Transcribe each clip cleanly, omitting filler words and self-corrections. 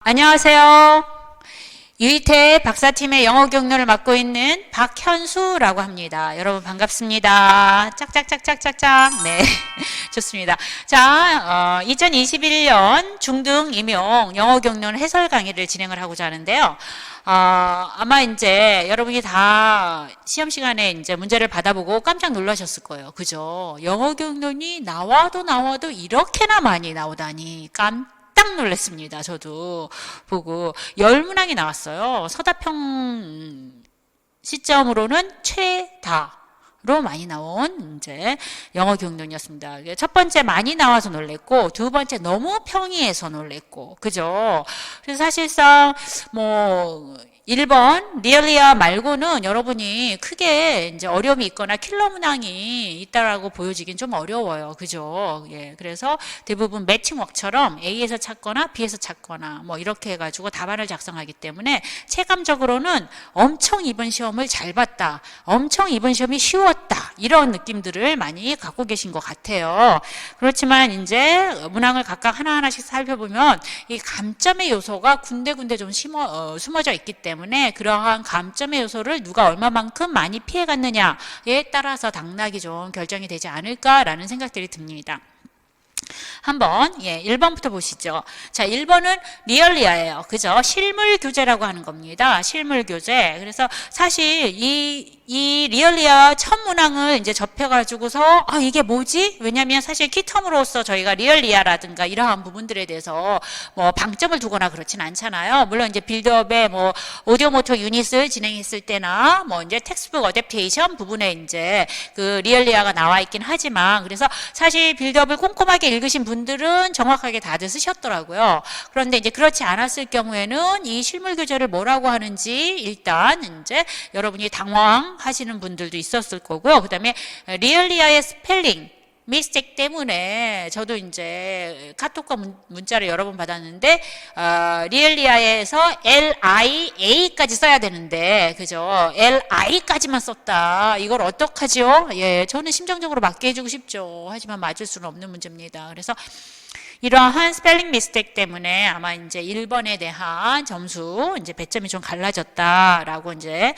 안녕하세요. 유이태 박사팀의 영어 경로를 맡고 있는 박현수라고 합니다. 여러분 반갑습니다. 짝짝짝짝짝짝. 네, 좋습니다. 자, 2021년 중등 임용 영어 경로 해설 강의를 진행을 하고자 하는데요. 아마 이제 여러분이 다 시험 시간에 이제 문제를 받아보고 깜짝 놀라셨을 거예요. 그죠? 영어 경론이 나와도 이렇게나 많이 나오다니 깜짝 놀랐습니다. 저도 보고 10문항이 나왔어요. 서다평 시점으로는 최다로 많이 나온 이제 영어 경론이었습니다. 첫 번째 많이 나와서 놀랬고, 두 번째 너무 평이해서 놀랬고, 그죠? 그래서 사실상 뭐 1번 리얼리아 말고는 여러분이 크게 이제 어려움이 있거나 킬러 문항이 있다라고 보여지긴 좀 어려워요. 그죠? 예. 그래서 대부분 매칭워크처럼 A에서 찾거나 B에서 찾거나 뭐 이렇게 해가지고 답안을 작성하기 때문에 체감적으로는 엄청 이번 시험을 잘 봤다. 엄청 이번 시험이 쉬웠다. 이런 느낌들을 많이 갖고 계신 것 같아요. 그렇지만 이제 문항을 각각 하나하나씩 살펴보면 이 감점의 요소가 군데군데 좀 숨어져 있기 때문에 그러한 감점의 요소를 누가 얼마만큼 많이 피해갔느냐에 따라서 당락이 좀 결정이 되지 않을까라는 생각들이 듭니다. 한번 1번부터 보시죠. 자, 1번은 리얼리아예요. 그죠? 실물 교재라고 하는 겁니다. 실물 교재. 그래서 사실 이 리얼리아 첫 문항을 이제 접해가지고서 이게 뭐지? 왜냐면 사실 키텀으로서 저희가 리얼리아라든가 이러한 부분들에 대해서 뭐 방점을 두거나 그렇진 않잖아요. 물론 이제 빌드업에 뭐 오디오 모터 유닛을 진행했을 때나 뭐 이제 텍스트북 어댑테이션 부분에 이제 그 리얼리아가 나와 있긴 하지만, 그래서 사실 빌드업을 꼼꼼하게 읽으신 분들은 정확하게 다들 쓰셨더라고요. 그런데 이제 그렇지 않았을 경우에는 이 실물 교재를 뭐라고 하는지 일단 이제 여러분이 당황하시는 분들도 있었을 거고요. 그다음에 리얼리아의 스펠링 미스텍 때문에 저도 이제 카톡과 문자를 여러 번 받았는데 리얼리아에서 LIA까지 써야 되는데, 그죠? LI까지만 썼다. 이걸 어떡하죠? 예, 저는 심정적으로 맞게 해주고 싶죠. 하지만 맞을 수는 없는 문제입니다. 그래서 이러한 스펠링 미스텍 때문에 아마 이제 1번에 대한 점수 이제 배점이 좀 갈라졌다라고 이제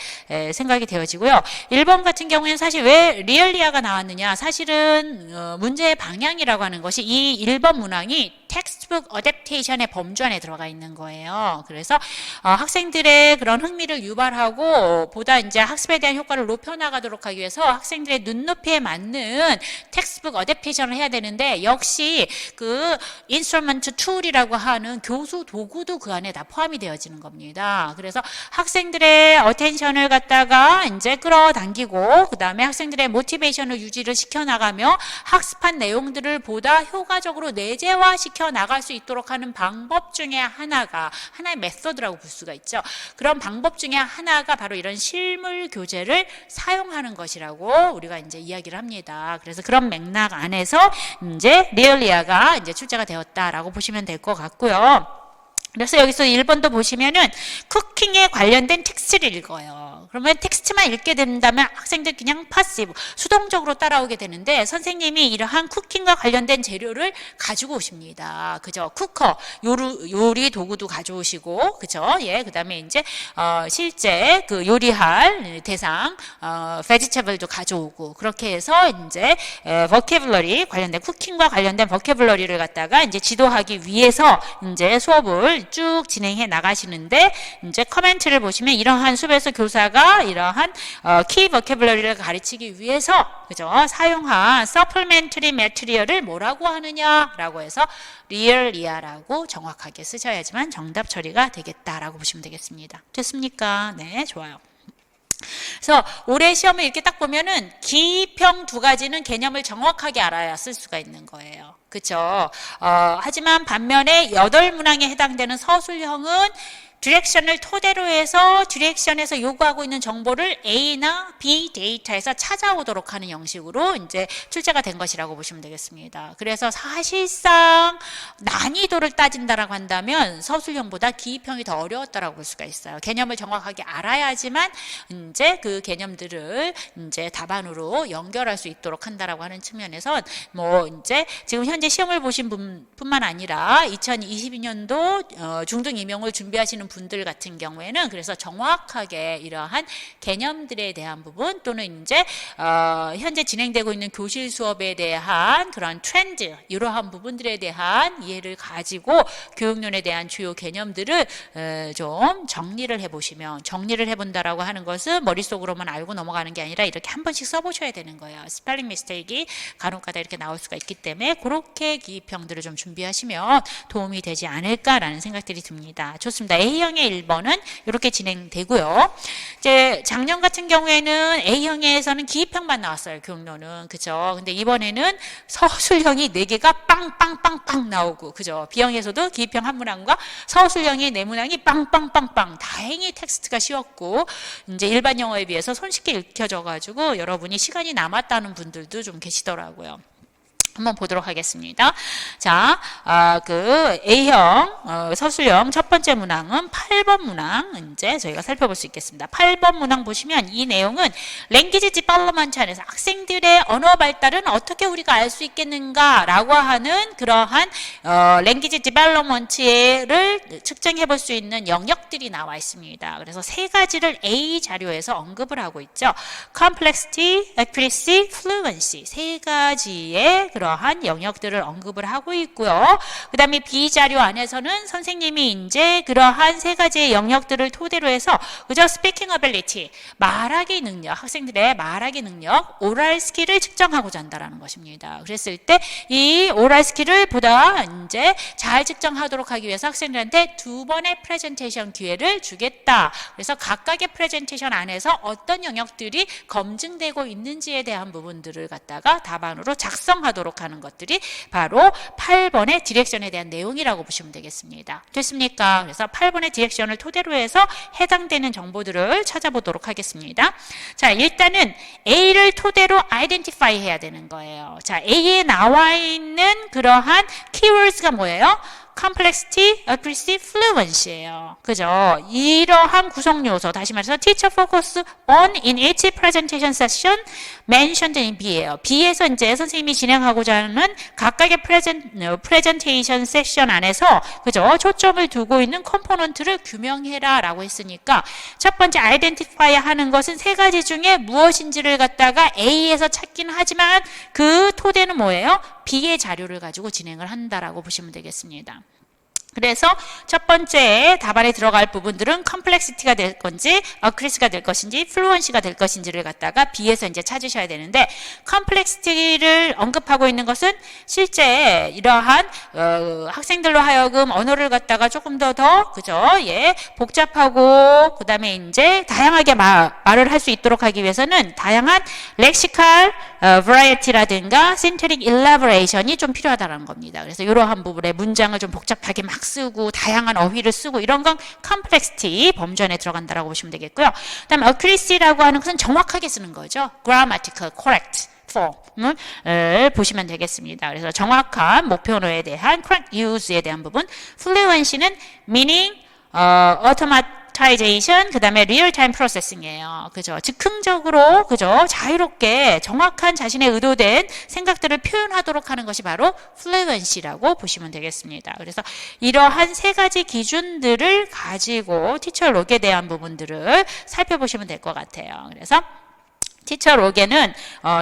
생각이 되어지고요. 1번 같은 경우에는 사실 왜 리얼리아가 나왔느냐? 사실은 문제의 방향이라고 하는 것이 이 1번 문항이 텍스트북 어댑테이션의 범주 안에 들어가 있는 거예요. 그래서 학생들의 그런 흥미를 유발하고 보다 이제 학습에 대한 효과를 높여나가도록 하기 위해서 학생들의 눈높이에 맞는 텍스트북 어댑테이션을 해야 되는데, 역시 그 인스트루먼트 툴이라고 하는 교수 도구도 그 안에 다 포함이 되어지는 겁니다. 그래서 학생들의 어텐션을 갖다가 이제 끌어당기고 그 다음에 학생들의 모티베이션을 유지를 시켜나가며 학습한 내용들을 보다 효과적으로 내재화시켜 나갈 수 있도록 하는 방법 중에 하나가 하나의 메소드라고 볼 수가 있죠. 그런 방법 중에 하나가 바로 이런 실물 교재를 사용하는 것이라고 우리가 이제 이야기를 합니다. 그래서 그런 맥락 안에서 이제 리얼리아가 이제 출제가 되었다라고 보시면 될 것 같고요. 그래서 여기서 1번도 보시면은 쿠킹에 관련된 텍스트를 읽어요. 그러면 텍스트만 읽게 된다면 학생들 그냥 파시브, 수동적으로 따라오게 되는데, 선생님이 이러한 쿠킹과 관련된 재료를 가지고 오십니다. 그죠? 쿠커, 요리 도구도 가져오시고, 그죠? 예, 그 다음에 이제, 실제 그 요리할 대상, vegetable도 가져오고, 그렇게 해서 이제, vocabulary 관련된, 쿠킹과 관련된 vocabulary를 갖다가 이제 지도하기 위해서 이제 수업을 쭉 진행해 나가시는데, 이제 커멘트를 보시면 이러한 수업에서 교사가 이러한 키 버케블러리를 가르치기 위해서, 그죠? 사용한 supplementary material을 뭐라고 하느냐라고 해서 리얼리아라고 정확하게 쓰셔야지만 정답 처리가 되겠다라고 보시면 되겠습니다. 됐습니까? 네, 좋아요. 그래서 올해 시험을 이렇게 딱 보면은 기평 두 가지는 개념을 정확하게 알아야 쓸 수가 있는 거예요. 그렇죠? 하지만 반면에 8문항에 해당되는 서술형은 디렉션을 토대로 해서 디렉션에서 요구하고 있는 정보를 A나 B 데이터에서 찾아오도록 하는 형식으로 이제 출제가 된 것이라고 보시면 되겠습니다. 그래서 사실상 난이도를 따진다라고 한다면 서술형보다 기입형이 더 어려웠다라고 볼 수가 있어요. 개념을 정확하게 알아야지만 이제 그 개념들을 이제 답안으로 연결할 수 있도록 한다라고 하는 측면에서 뭐 이제 지금 현재 시험을 보신 분뿐만 아니라 2022년도 중등 임용을 준비하시는 분들 같은 경우에는 그래서 정확하게 이러한 개념들에 대한 부분 또는 이제 현재 진행되고 있는 교실 수업에 대한 그런 트렌드 이러한 부분들에 대한 이해를 가지고 교육론에 대한 주요 개념들을 좀 정리를 해보시면 정리를 해본다라고 하는 것은 머릿속으로만 알고 넘어가는 게 아니라 이렇게 한 번씩 써보셔야 되는 거예요. 스펠링 미스테이크가 간혹가다 이렇게 나올 수가 있기 때문에 그렇게 기입형들을 좀 준비하시면 도움이 되지 않을까라는 생각들이 듭니다. 좋습니다. A형의 1번은 이렇게 진행되고요. 이제 작년 같은 경우에는 A형에서는 기입형만 나왔어요. 교육론은. 그죠? 근데 이번에는 서술형이 4개가 빵빵빵빵 나오고 그죠? B형에서도 기입형 한 문항과 서술형이 4문항이 빵빵빵빵. 다행히 텍스트가 쉬웠고 이제 일반 영어에 비해서 손쉽게 읽혀져 가지고 여러분이 시간이 남았다는 분들도 좀 계시더라고요. 한번 보도록 하겠습니다. 자, 그 A형 서술형 첫 번째 문항은 8번 문항 이제 저희가 살펴볼 수 있겠습니다. 8번 문항 보시면 이 내용은 랭귀지 디벨롭먼트 안에서 학생들의 언어 발달은 어떻게 우리가 알 수 있겠는가라고 하는 그러한 랭귀지 디벨롭먼트를 측정해 볼 수 있는 영역들이 나와 있습니다. 그래서 세 가지를 A 자료에서 언급을 하고 있죠. Complexity, Accuracy, Fluency 세 가지의 그러한 영역들을 언급을 하고 있고요. 그 다음에 B 자료 안에서는 선생님이 이제 그러한 세 가지의 영역들을 토대로 해서 그저 speaking ability, 말하기 능력, 학생들의 말하기 능력, oral skill을 측정하고자 한다라는 것입니다. 그랬을 때 이 oral skill을 보다 이제 잘 측정하도록 하기 위해서 학생들한테 2번의 프레젠테이션 기회를 주겠다. 그래서 각각의 프레젠테이션 안에서 어떤 영역들이 검증되고 있는지에 대한 부분들을 갖다가 답안으로 작성하도록 하는 것들이 바로 8번의 디렉션에 대한 내용이라고 보시면 되겠습니다. 됐습니까? 그래서 8번의 디렉션을 토대로 해서 해당되는 정보들을 찾아보도록 하겠습니다. 자, 일단은 A를 토대로 아이덴티파이 해야 되는 거예요. 자, A에 나와 있는 그러한 키워드가 뭐예요? Complexity, Accuracy, Fluency예요. 그죠? 이러한 구성 요소, 다시 말해서 Teacher focus on in each presentation session mentioned in B예요. B에서 이제 선생님이 진행하고자 하는 각각의 프레젠테이션 세션 안에서 그죠? 초점을 두고 있는 컴포넌트를 규명해라라고 했으니까 첫 번째 아이덴티파이 하는 것은 세 가지 중에 무엇인지를 갖다가 A에서 찾긴 하지만 그 토대는 뭐예요? B의 자료를 가지고 진행을 한다라고 보시면 되겠습니다. 그래서 첫 번째 답안에 들어갈 부분들은 컴플렉시티가 될 건지, 어크리스가 될 것인지, 플루언시가 될 것인지를 갖다가 B에서 이제 찾으셔야 되는데, 컴플렉시티를 언급하고 있는 것은 실제 이러한 학생들로 하여금 언어를 갖다가 조금 더 그죠? 예, 복잡하고 그다음에 이제 다양하게 말을 할 수 있도록 하기 위해서는 다양한 렉시칼 variety라든가 synthetic elaboration이 좀 필요하다는 겁니다. 그래서 이러한 부분에 문장을 좀 복잡하게 막 쓰고 다양한 어휘를 쓰고 이런 건 complexity 범주 안에 들어간다라고 보시면 되겠고요. 그다음에 accuracy라고 하는 것은 정확하게 쓰는 거죠. grammatical correct form을 보시면 되겠습니다. 그래서 정확한 목표어에 대한 correct use에 대한 부분, fluency는 meaning, automatization, 그 다음에 real-time processing이에요. 그죠? 즉흥적으로, 그죠? 자유롭게 정확한 자신의 의도된 생각들을 표현하도록 하는 것이 바로 fluency라고 보시면 되겠습니다. 그래서 이러한 세 가지 기준들을 가지고 티처 록에 대한 부분들을 살펴보시면 될 것 같아요. 그래서 티처 록에는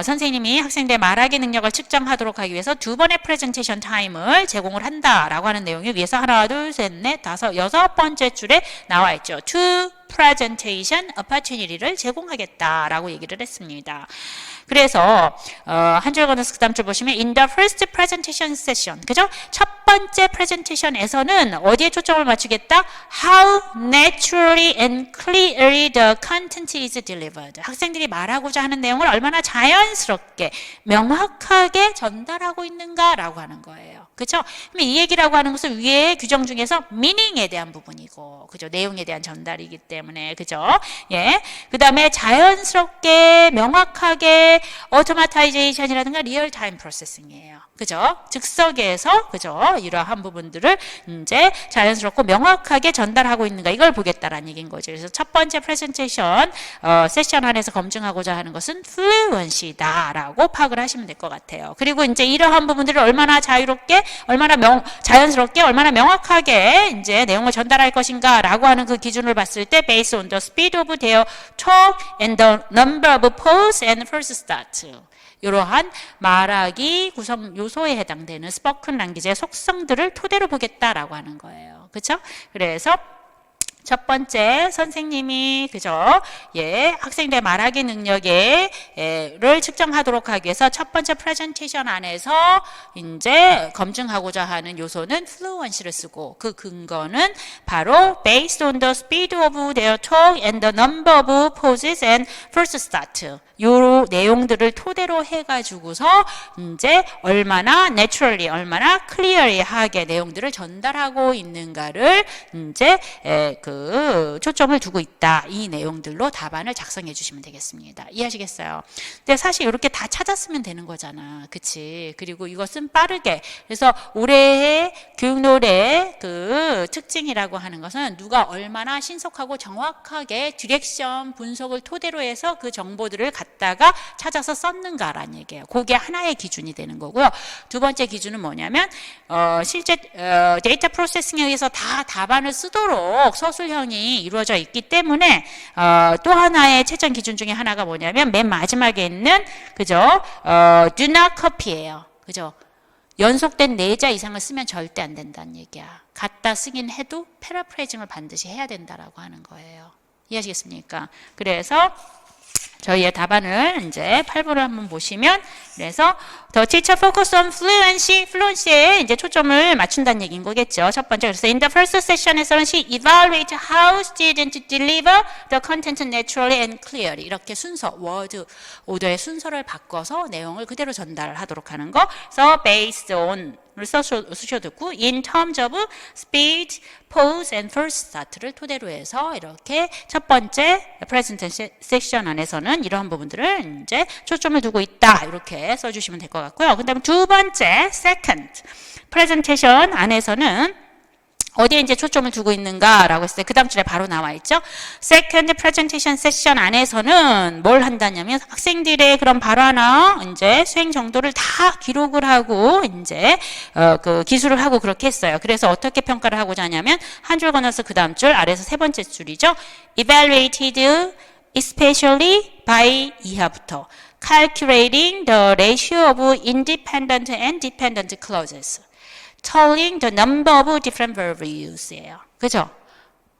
선생님이 학생들의 말하기 능력을 측정하도록 하기 위해서 2번의 프레젠테이션 타임을 제공을 한다라고 하는 내용이 위에서 하나, 둘, 셋, 넷, 다섯, 6번째 줄에 나와 있죠. To presentation opportunity를 제공하겠다라고 얘기를 했습니다. 그래서 한 줄 건너서 그 다음 줄 보시면 in the first presentation session, 그죠? 첫 번째 프레젠테이션에서는 어디에 초점을 맞추겠다? How naturally and clearly the content is delivered. 학생들이 말하고자 하는 내용을 얼마나 자연스럽게 명확하게 전달하고 있는가라고 하는 거예요. 그렇죠? 그럼 이 얘기라고 하는 것은 위에 규정 중에서 meaning에 대한 부분이고, 그죠? 내용에 대한 전달이기 때문에, 그죠? 예. 그 다음에 자연스럽게 명확하게 automatization이라든가 real time processing이에요. 그죠? 즉석에서, 그죠? 이러한 부분들을 이제 자연스럽고 명확하게 전달하고 있는가, 이걸 보겠다라는 얘기인 거죠. 그래서 첫 번째 프레젠테이션 세션 안에서 검증하고자 하는 것은 fluency다라고 파악을 하시면 될 것 같아요. 그리고 이제 이러한 부분들을 얼마나 자유롭게, 얼마나 자연스럽게, 얼마나 명확하게 이제 내용을 전달할 것인가라고 하는 그 기준을 봤을 때 based on the speed of their talk and the number of pause and first start. 이러한 말하기 구성 요소에 해당되는 스포큰 랭귀지의 속성들을 토대로 보겠다라고 하는 거예요. 그렇죠? 그래서 첫 번째 선생님이 그죠? 예, 학생들의 말하기 능력을 측정하도록 하기 위해서 첫 번째 프레젠테이션 안에서 이제 검증하고자 하는 요소는 fluency를 쓰고 그 근거는 바로 based on the speed of their talk and the number of pauses and first start. 요 내용들을 토대로 해가지고서 이제 얼마나 naturally, 얼마나 clearly 하게 내용들을 전달하고 있는가를 이제 그 초점을 두고 있다. 이 내용들로 답안을 작성해 주시면 되겠습니다. 이해하시겠어요? 근데 사실 이렇게 다 찾았으면 되는 거잖아. 그치? 그리고 이것은 빠르게. 그래서 올해의 교육노래 그 특징이라고 하는 것은 누가 얼마나 신속하고 정확하게 디렉션 분석을 토대로 해서 그 정보들을 갖다가 찾아서 썼는가라는 얘기예요. 그게 하나의 기준이 되는 거고요. 두 번째 기준은 뭐냐면 실제 데이터 프로세싱에 의해서 다 답안을 쓰도록 서술형이 이루어져 있기 때문에 또 하나의 채점 기준 중에 하나가 뭐냐면 맨 마지막에 있는 그죠? do not copy예요. 그죠? 연속된 4자 이상을 쓰면 절대 안 된다는 얘기야. 갖다 쓰긴 해도 패러프레이징을 반드시 해야 된다라고 하는 거예요. 이해하시겠습니까? 그래서 저희의 답안을 이제 8번을 한번 보시면 그래서 The teacher focus on fluency, fluency에 이제 초점을 맞춘다는 얘기인 거겠죠. 첫 번째 그래서 in the first session에서는 she evaluate how students deliver the content naturally and clearly 이렇게 순서, 워드, 오더의 순서를 바꿔서 내용을 그대로 전달하도록 하는 거. 그래서 based on 를 쓰셔두고 in terms of speed, pause and first start를 토대로 해서 이렇게 첫 번째 presentation 섹션 안에서는 이러한 부분들을 이제 초점을 두고 있다 이렇게 써주시면 될 것 같고요. 그 다음에 두 번째 second presentation 안에서는 어디에 이제 초점을 두고 있는가라고 했을 때 그 다음 줄에 바로 나와 있죠. Second Presentation Session 안에서는 뭘 한다냐면 학생들의 그런 발화나 이제 수행 정도를 다 기록을 하고 이제 그 기술을 하고 그렇게 했어요. 그래서 어떻게 평가를 하고자 하냐면 한 줄 건너서 그 다음 줄 아래에서 세 번째 줄이죠. Evaluated especially by 이하부터 calculating the ratio of independent and dependent clauses. telling the number of different verb use예요. 그죠?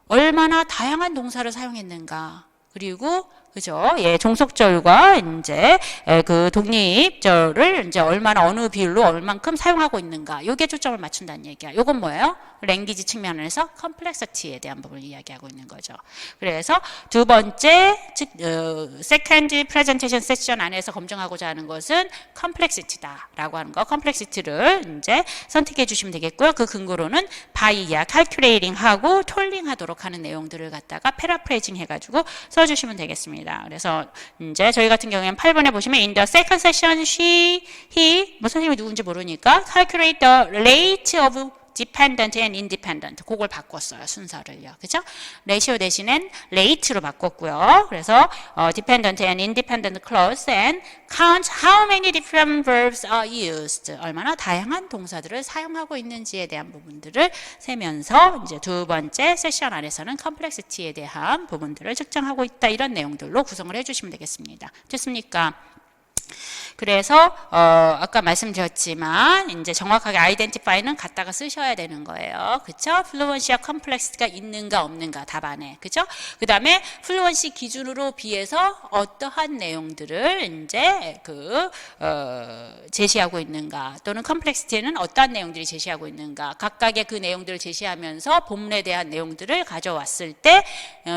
얼마나 다양한 동사를 사용했는가. 그리고 그죠? 예, 종속절과 이제 그 독립절을 이제 얼마나 어느 비율로 얼만큼 사용하고 있는가. 요게 초점을 맞춘다는 얘기야. 요건 뭐예요? 랭귀지 측면에서 컴플렉시티에 대한 부분을 이야기하고 있는 거죠. 그래서 두 번째 즉 세컨드 프레젠테이션 세션 안에서 검증하고자 하는 것은 컴플렉시티다라고 하는 거. 컴플렉시티를 이제 선택해 주시면 되겠고요. 그 근거로는 바이야 calculating 하고 톨링 하도록 하는 내용들을 갖다가 패러프레이징 해 가지고 써 주시면 되겠습니다. 그래서 이제 저희 같은 경우에는 8번에 보시면 in the second session she, he 뭐 선생님이 누군지 모르니까 calculate the rate of dependent and independent 그걸 바꿨어요. 순서를요. 그죠? ratio 대신엔 rate로 바꿨고요. 그래서 dependent and independent clause and count how many different verbs are used. 얼마나 다양한 동사들을 사용하고 있는지에 대한 부분들을 세면서 이제 두 번째 세션 안에서는 complexity에 대한 부분들을 측정하고 있다. 이런 내용들로 구성을 해 주시면 되겠습니다. 됐습니까? 그래서 아까 말씀드렸지만 이제 정확하게 identify는 갖다가 쓰셔야 되는 거예요. 그렇죠? fluency와 complex가 있는가 없는가 답안에. 그렇죠? 그다음에 fluency 기준으로 비해서 어떠한 내용들을 이제 제시하고 있는가 또는 complexity는 어떠한 내용들이 제시하고 있는가 각각의 그 내용들을 제시하면서 본문에 대한 내용들을 가져왔을 때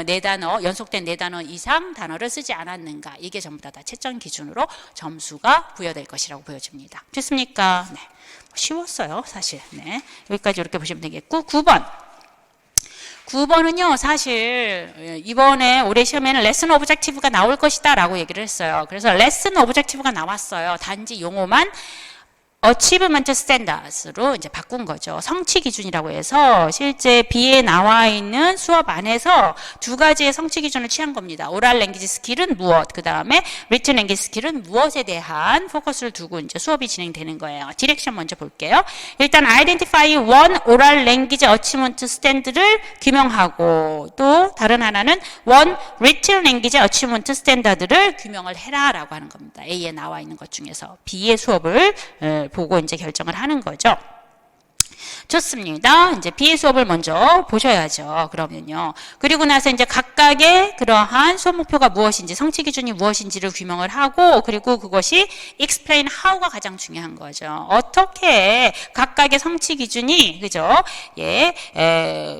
네 단어 연속된 네 단어 이상 단어를 쓰지 않았는가 이게 전부 다 채점 기준으로 점수가 부여될 것이라고 보여집니다. 됐습니까? 네. 쉬웠어요, 사실. 네. 여기까지 이렇게 보시면 되겠고, 9번. 9번은요, 사실, 이번에 올해 시험에는 레슨 오브젝티브가 나올 것이다 라고 얘기를 했어요. 그래서 레슨 오브젝티브가 나왔어요. 단지 용어만 achievement standards로 이제 바꾼 거죠. 성취 기준이라고 해서 실제 B에 나와 있는 수업 안에서 두 가지의 성취 기준을 취한 겁니다. 오랄 랭귀지 스킬은 무엇, 그 다음에 리튼 랭귀지 스킬은 무엇에 대한 포커스를 두고 이제 수업이 진행되는 거예요. 디렉션 먼저 볼게요. 일단 identify one oral language achievement stand를 규명하고 또 다른 하나는 one written language achievement standard를 규명을 해라라고 하는 겁니다. A에 나와 있는 것 중에서 B의 수업을 보고 이제 결정을 하는 거죠. 좋습니다. 이제 B의 수업을 먼저 보셔야죠. 그러면요. 그리고 나서 이제 각각의 그러한 수업 목표가 무엇인지, 성취 기준이 무엇인지를 규명을 하고, 그리고 그것이 explain how가 가장 중요한 거죠. 어떻게 각각의 성취 기준이, 그죠? 예,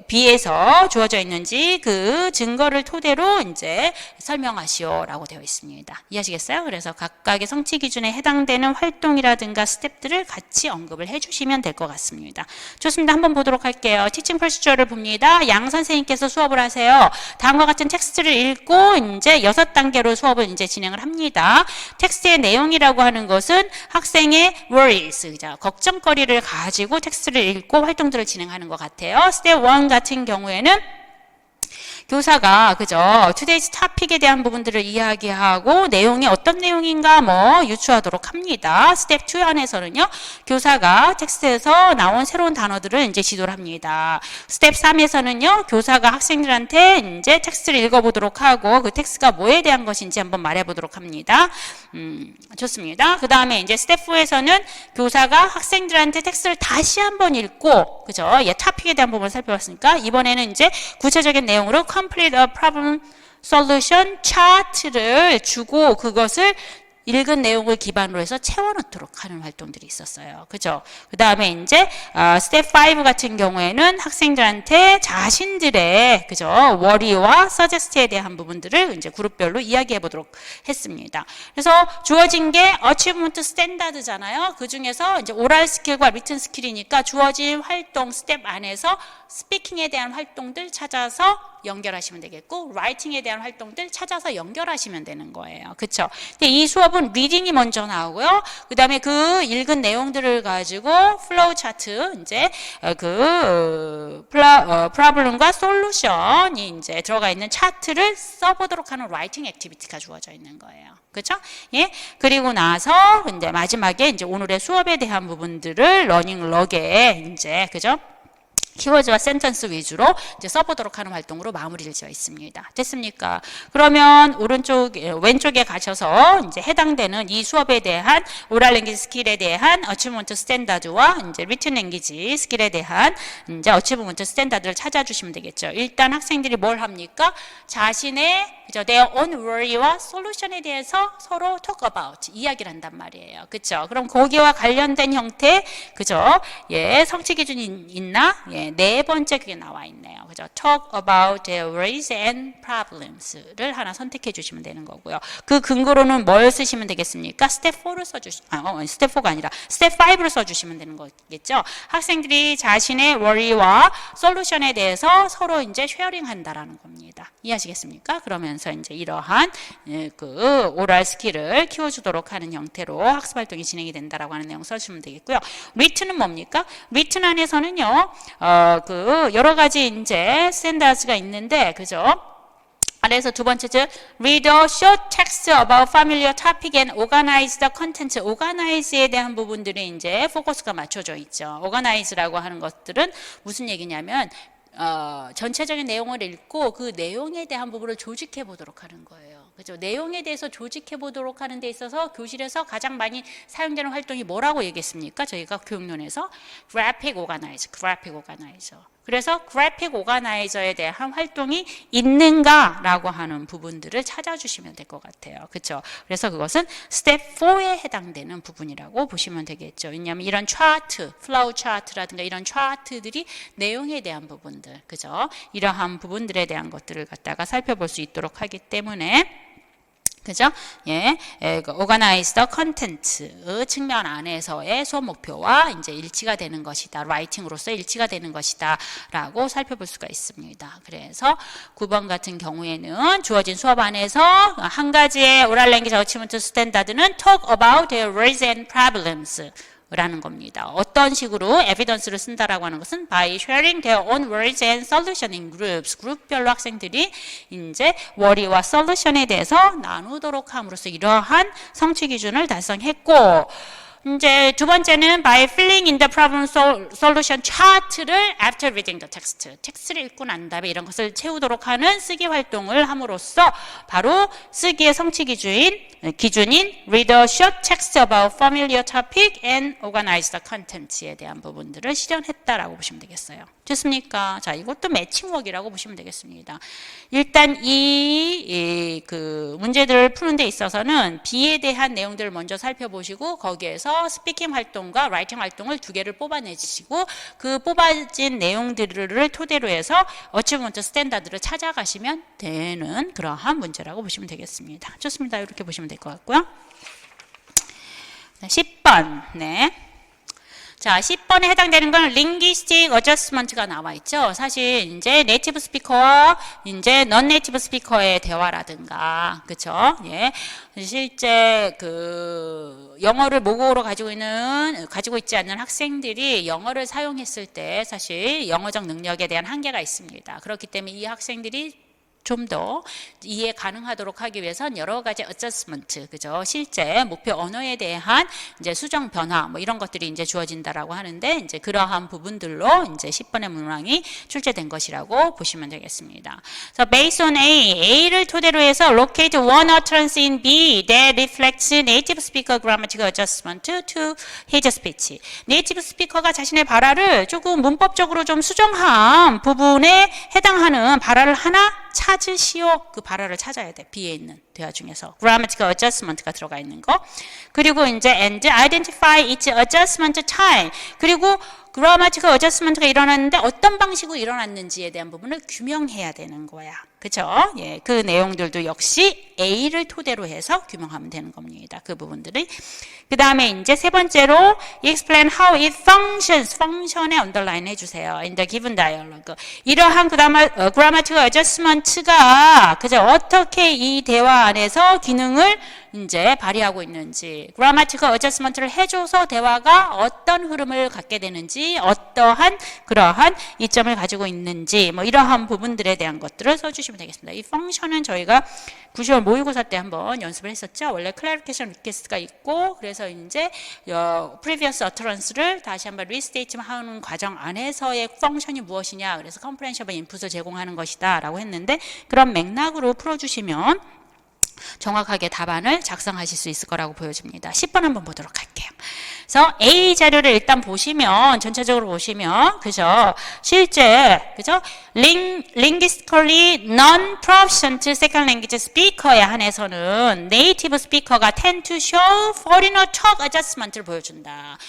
B에서 주어져 있는지 그 증거를 토대로 이제 설명하시오라고 되어 있습니다. 이해하시겠어요? 그래서 각각의 성취 기준에 해당되는 활동이라든가 스텝들을 같이 언급을 해주시면 될 것 같습니다. 좋습니다. 한번 보도록 할게요. 티칭 프로시저를 봅니다. 양 선생님께서 수업을 하세요. 다음과 같은 텍스트를 읽고 이제 6단계로 수업을 이제 진행을 합니다. 텍스트의 내용이라고 하는 것은 학생의 worries, 걱정거리를 가지고 텍스트를 읽고 활동들을 진행하는 것 같아요. 스텝 1 같은 경우에는 교사가 그죠 today's topic에 대한 부분들을 이야기하고 내용이 어떤 내용인가 뭐 유추하도록 합니다. 스텝 2 안에서는요 교사가 텍스트에서 나온 새로운 단어들을 이제 지도를 합니다. 스텝 3에서는요 교사가 학생들한테 이제 텍스트를 읽어보도록 하고 그 텍스트가 뭐에 대한 것인지 한번 말해보도록 합니다. 좋습니다. 그 다음에 이제 스텝 4에서는 교사가 학생들한테 텍스트를 다시 한번 읽고 그죠 예 topic에 대한 부분을 살펴봤으니까 이번에는 이제 구체적인 내용으로 complete a problem solution chart를 주고 그것을 읽은 내용을 기반으로 해서 채워넣도록 하는 활동들이 있었어요. 그죠? 그 다음에 이제 스텝 5 같은 경우에는 학생들한테 자신들의 그죠 worry와 suggest에 대한 부분들을 이제 그룹별로 이야기해 보도록 했습니다. 그래서 주어진 게 achievement standard잖아요. 그 중에서 이제 오랄 스킬과 리튼 스킬이니까 주어진 활동 스텝 안에서 스피킹에 대한 활동들 찾아서 연결하시면 되겠고 라이팅에 대한 활동들 찾아서 연결하시면 되는 거예요. 그렇죠? 근데 이 수업은 리딩이 먼저 나오고요. 그다음에 그 읽은 내용들을 가지고 플로우 차트 이제 프로블럼과 솔루션이 이제 들어가 있는 차트를 써보도록 하는 라이팅 액티비티가 주어져 있는 거예요. 그렇죠? 예. 그리고 나서 이제 마지막에 이제 오늘의 수업에 대한 부분들을 러닝 럭에 이제 그죠? 키워드와 센텐스 위주로 이제 써보도록 하는 활동으로 마무리를 지어 있습니다. 됐습니까? 그러면 왼쪽에 가셔서 이제 해당되는 이 수업에 대한 오랄 랭귀지 스킬에 대한 어치브먼트 스탠다드와 이제 리튼 랭귀지 스킬에 대한 이제 어치브먼트 스탠다드를 찾아주시면 되겠죠. 일단 학생들이 뭘 합니까? 자신의 그죠? their own worry와 솔루션에 대해서 서로 talk about 이야기를 한단 말이에요. 그렇죠? 그럼 거기와 관련된 형태 그죠? 예, 성취 기준이 있나? 예, 네 번째 그게 나와 있네요. 그죠? talk about their worries and problems를 하나 선택해 주시면 되는 거고요. 그 근거로는 뭘 쓰시면 되겠습니까? 스텝 4를 스텝 4가 아니라 스텝 5를 써주시면 되는 거겠죠. 학생들이 자신의 worry와 솔루션에 대해서 서로 이제 쉐어링 한다라는 겁니다. 이해하시겠습니까? 그러면서 이제 이러한 그 오랄 스킬을 키워주도록 하는 형태로 학습 활동이 진행이 된다라고 하는 내용 써주시면 되겠고요. 리튼은 뭡니까? 리튼 안에서는요, 그 여러 가지 이제 스탠다드가 있는데, 그죠? 아래에서 두 번째죠. Read a short text about familiar topic and organize the content. organize에 대한 부분들이 이제 포커스가 맞춰져 있죠. organize라고 하는 것들은 무슨 얘기냐면 전체적인 내용을 읽고 그 내용에 대한 부분을 조직해 보도록 하는 거예요. 그죠? 내용에 대해서 조직해 보도록 하는 데 있어서 교실에서 가장 많이 사용되는 활동이 뭐라고 얘기했습니까? 저희가 교육론에서 graphic organizer. 그래서 graphic organizer에 대한 활동이 있는가라고 하는 부분들을 찾아주시면 될 것 같아요. 그렇죠? 그래서 그것은 스텝 4에 해당되는 부분이라고 보시면 되겠죠. 왜냐하면 이런 차트, 플로우 차트라든가 이런 차트들이 내용에 대한 부분들, 그죠? 이러한 부분들에 대한 것들을 갖다가 살펴볼 수 있도록 하기 때문에 그죠? 예, organize the content 측면 안에서의 수업 목표와 이제 일치가 되는 것이다. 라이팅으로서 일치가 되는 것이다. 라고 살펴볼 수가 있습니다. 그래서 9번 같은 경우에는 주어진 수업 안에서 한 가지의 oral language achievement standard는 talk about their roles and problems. 라는 겁니다. 어떤 식으로 에비던스를 쓴다라고 하는 것은 by sharing their own worries and solution in groups. 그룹별로 학생들이 이제 worry와 solution에 대해서 나누도록 함으로써 이러한 성취 기준을 달성했고, 이제 두 번째는 by filling in the problem solution chart를 after reading the text. 텍스트를 읽고 난 다음에 이런 것을 채우도록 하는 쓰기 활동을 함으로써 바로 쓰기의 성취 기준인 read a short text about familiar topic and organize the content에 대한 부분들을 실현했다라고 보시면 되겠어요. 좋습니까? 자, 이것도 매칭워크라고 보시면 되겠습니다. 일단 그 문제들을 푸는 데 있어서는 B에 대한 내용들을 먼저 살펴보시고 거기에서 스피킹 활동과 라이팅 활동을 두 개를 뽑아내시고 그 뽑아진 내용들을 토대로 해서 어치브먼트 스탠다드를 찾아가시면 되는 그러한 문제라고 보시면 되겠습니다. 좋습니다. 이렇게 보시면 될 것 같고요. 10번. 네. 자, 10번에 해당되는 건 linguistic adjustment가 나와 있죠. 사실 이제 네이티브 스피커와 이제 넌 네이티브 스피커의 대화라든가, 그렇죠? 예. 실제 그 영어를 모국어로 가지고 있지 않는 학생들이 영어를 사용했을 때 사실 영어적 능력에 대한 한계가 있습니다. 그렇기 때문에 이 학생들이 좀 더 이해 가능하도록 하기 위해선 여러 가지 어저스먼트, 그죠? 실제 목표 언어에 대한 이제 수정 변화, 뭐 이런 것들이 이제 주어진다라고 하는데, 이제 그러한 부분들로 이제 10번의 문항이 출제된 것이라고 보시면 되겠습니다. So based on A를 토대로 해서 locate one utterance in B that reflects native speaker grammatical adjustment to his speech. 네이티브 스피커가 자신의 발화를 조금 문법적으로 좀 수정한 부분에 해당하는 발화를 하나 찾으시오. 그 발화를 찾아야 돼. B에 있는 대화 중에서 grammatical adjustment가 들어가 있는 거. 그리고 이제 and identify its adjustment time. 그리고 grammatical adjustment가 일어났는데 어떤 방식으로 일어났는지에 대한 부분을 규명해야 되는 거야. 그렇죠? 예, 그 내용들도 역시 A를 토대로 해서 규명하면 되는 겁니다. 그 부분들이. 그 다음에 이제 세 번째로 explain how it functions. function에 underline 해주세요. in the given dialogue. 이러한 grammatical adjustment가 그죠? 어떻게 이 대화 안에서 기능을 이제 발휘하고 있는지, grammatical adjustment를 해줘서 대화가 어떤 흐름을 갖게 되는지, 어떠한 그러한 이점을 가지고 있는지, 뭐 이러한 부분들에 대한 것들을 써주시면 되겠습니다. 이 펑션은 저희가 9월 모의고사 때 한번 연습을 했었죠. 원래 clarification request가 있고, 그래서 이제 previous utterance를 다시 한번 restatement 하는 과정 안에서의 펑션이 무엇이냐, 그래서 comprehensible input을 제공하는 것이다라고 했는데, 그런 맥락으로 풀어주시면 정확하게 답안을 작성하실 수 있을 거라고 보여집니다. 10번 한번 보도록 할게요. 그래서 A 자료를 일단 보시면, 전체적으로 보시면, 그죠? 실제, 그죠? linguistically non-proficient second language speaker에 한해서는 native speaker가 tend to show foreigner talk adjustment를 보여준다.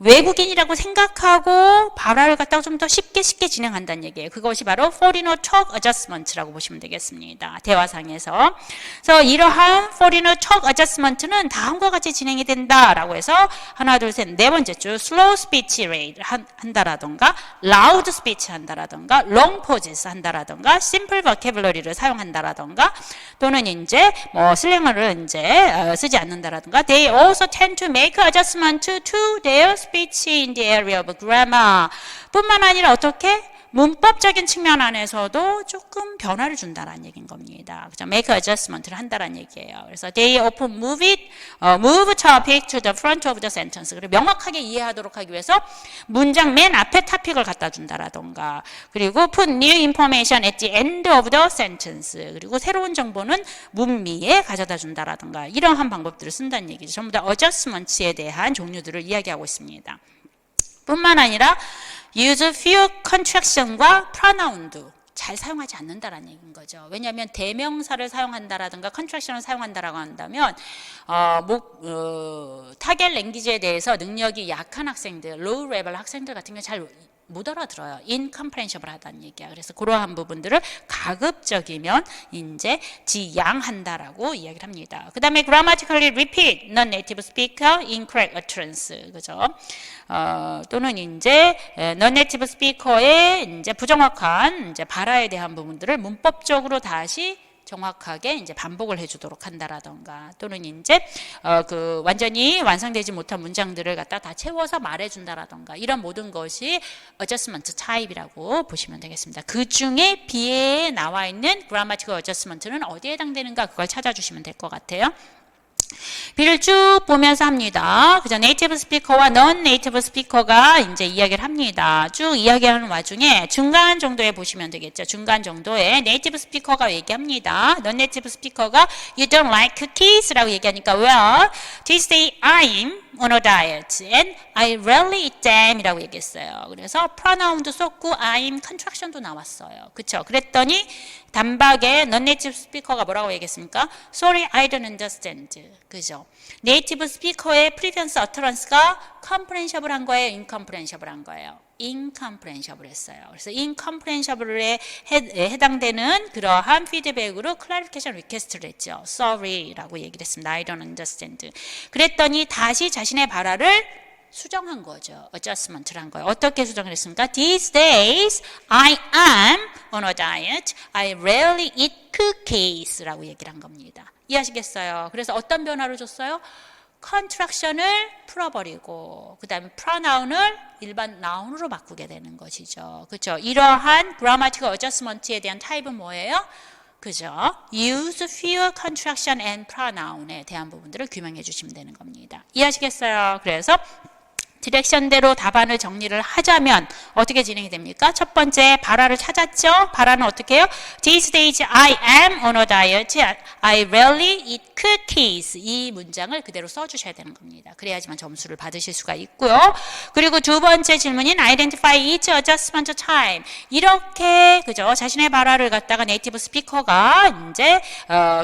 외국인이라고 생각하고 발화를 갖다가 좀 더 쉽게 진행한다는 얘기예요. 그것이 바로 foreigner talk adjustment라고 보시면 되겠습니다. 대화상에서. 그래서 이러한 foreigner talk adjustment는 다음과 같이 진행이 된다라고 해서 하나, 둘, 셋, 네 번째 줄 slow speech rate 한다라던가 loud speech 한다라던가 long pauses 한다라던가 simple vocabulary를 사용한다라던가 또는 이제 뭐 슬랭어를 이제 쓰지 않는다라던가 they also tend to make adjustment to their speech in the area of grammar 뿐만 아니라 어떻게 문법적인 측면 안에서도 조금 변화를 준다라는 얘기인 겁니다. 그죠? make adjustment를 한다라는 얘기예요. 그래서 they often move topic to the front of the sentence. 그리고 명확하게 이해하도록 하기 위해서 문장 맨 앞에 토픽을 갖다 준다라던가, 그리고 put new information at the end of the sentence. 그리고 새로운 정보는 문미에 가져다 준다라던가, 이러한 방법들을 쓴다는 얘기죠. 전부 다 adjustments에 대한 종류들을 이야기하고 있습니다. 뿐만 아니라 use few contraction과 pronoun도 잘 사용하지 않는다라는 얘기인 거죠. 왜냐하면 대명사를 사용한다라든가 contraction을 사용한다라고 한다면 타겟 랭귀지에 대해서 능력이 약한 학생들, low level 학생들 같은 경우 잘 못 알아들어요. incomprehensible 하다는 얘기야. 그래서 그러한 부분들을 가급적이면 이제 지양한다라고 이야기를 합니다. 그 다음에 grammatically repeat non-native speaker incorrect utterance. 그죠? 또는 이제 non-native speaker의 이제 부정확한 이제 발화에 대한 부분들을 문법적으로 다시 정확하게 이제 반복을 해주도록 한다라던가, 또는 이제 그 완전히 완성되지 못한 문장들을 갖다 다 채워서 말해준다라던가, 이런 모든 것이 adjustment 타입이라고 보시면 되겠습니다. 그 중에 B에 나와 있는 grammatical adjustment는 어디에 해당되는가, 그걸 찾아주시면 될 것 같아요. B를 쭉 보면서 합니다. 그죠? 네이티브 스피커와 넌 네이티브 스피커가 이제 이야기를 합니다. 쭉 이야기하는 와중에 중간 정도에 보시면 되겠죠. 중간 정도에 네이티브 스피커가 얘기합니다. 넌 네이티브 스피커가 You don't like cookies라고 얘기하니까 Well, Tuesday I'm on a diet and I rarely eat them 이라고 얘기했어요. 그래서 pronoun도 썼고 I'm contraction도 나왔어요. 그쵸? 그랬더니 단박에 non-native 스피커가 뭐라고 얘기했습니까? Sorry, I don't understand. 그죠? 네이티브 스피커의 previous utterance가 comprehensible 한 거예요? incomprehensible 한 거예요? incomprehensible 했어요. 그래서 incomprehensible에 해당되는 그러한 피드백으로 clarification request를 했죠. Sorry라고 얘기를 했습니다. I don't understand. 그랬더니 다시 자신의 발화를 수정한 거죠. adjustment를 한 거예요. 어떻게 수정을 했습니까? These days I am on a diet. I rarely eat cookies라고 얘기를 한 겁니다. 이해하시겠어요? 그래서 어떤 변화를 줬어요? 컨트랙션을 풀어버리고 그 다음에 pronoun을 일반 noun으로 바꾸게 되는 것이죠. 그렇죠? 이러한 grammatical adjustment에 대한 타입은 뭐예요? 그죠? use fewer contraction and pronoun에 대한 부분들을 규명해 주시면 되는 겁니다. 이해하시겠어요? 그래서 디렉션대로 답안을 정리를 하자면 어떻게 진행이 됩니까? 첫 번째 발화를 찾았죠? 발화는 어떻게 해요? These days I am on a diet. I rarely eat cookies. 이 문장을 그대로 써주셔야 되는 겁니다. 그래야지만 점수를 받으실 수가 있고요. 그리고 두 번째 질문인 identify each adjustment time. 이렇게 그죠? 자신의 발화를 갖다가 네이티브 스피커가 이제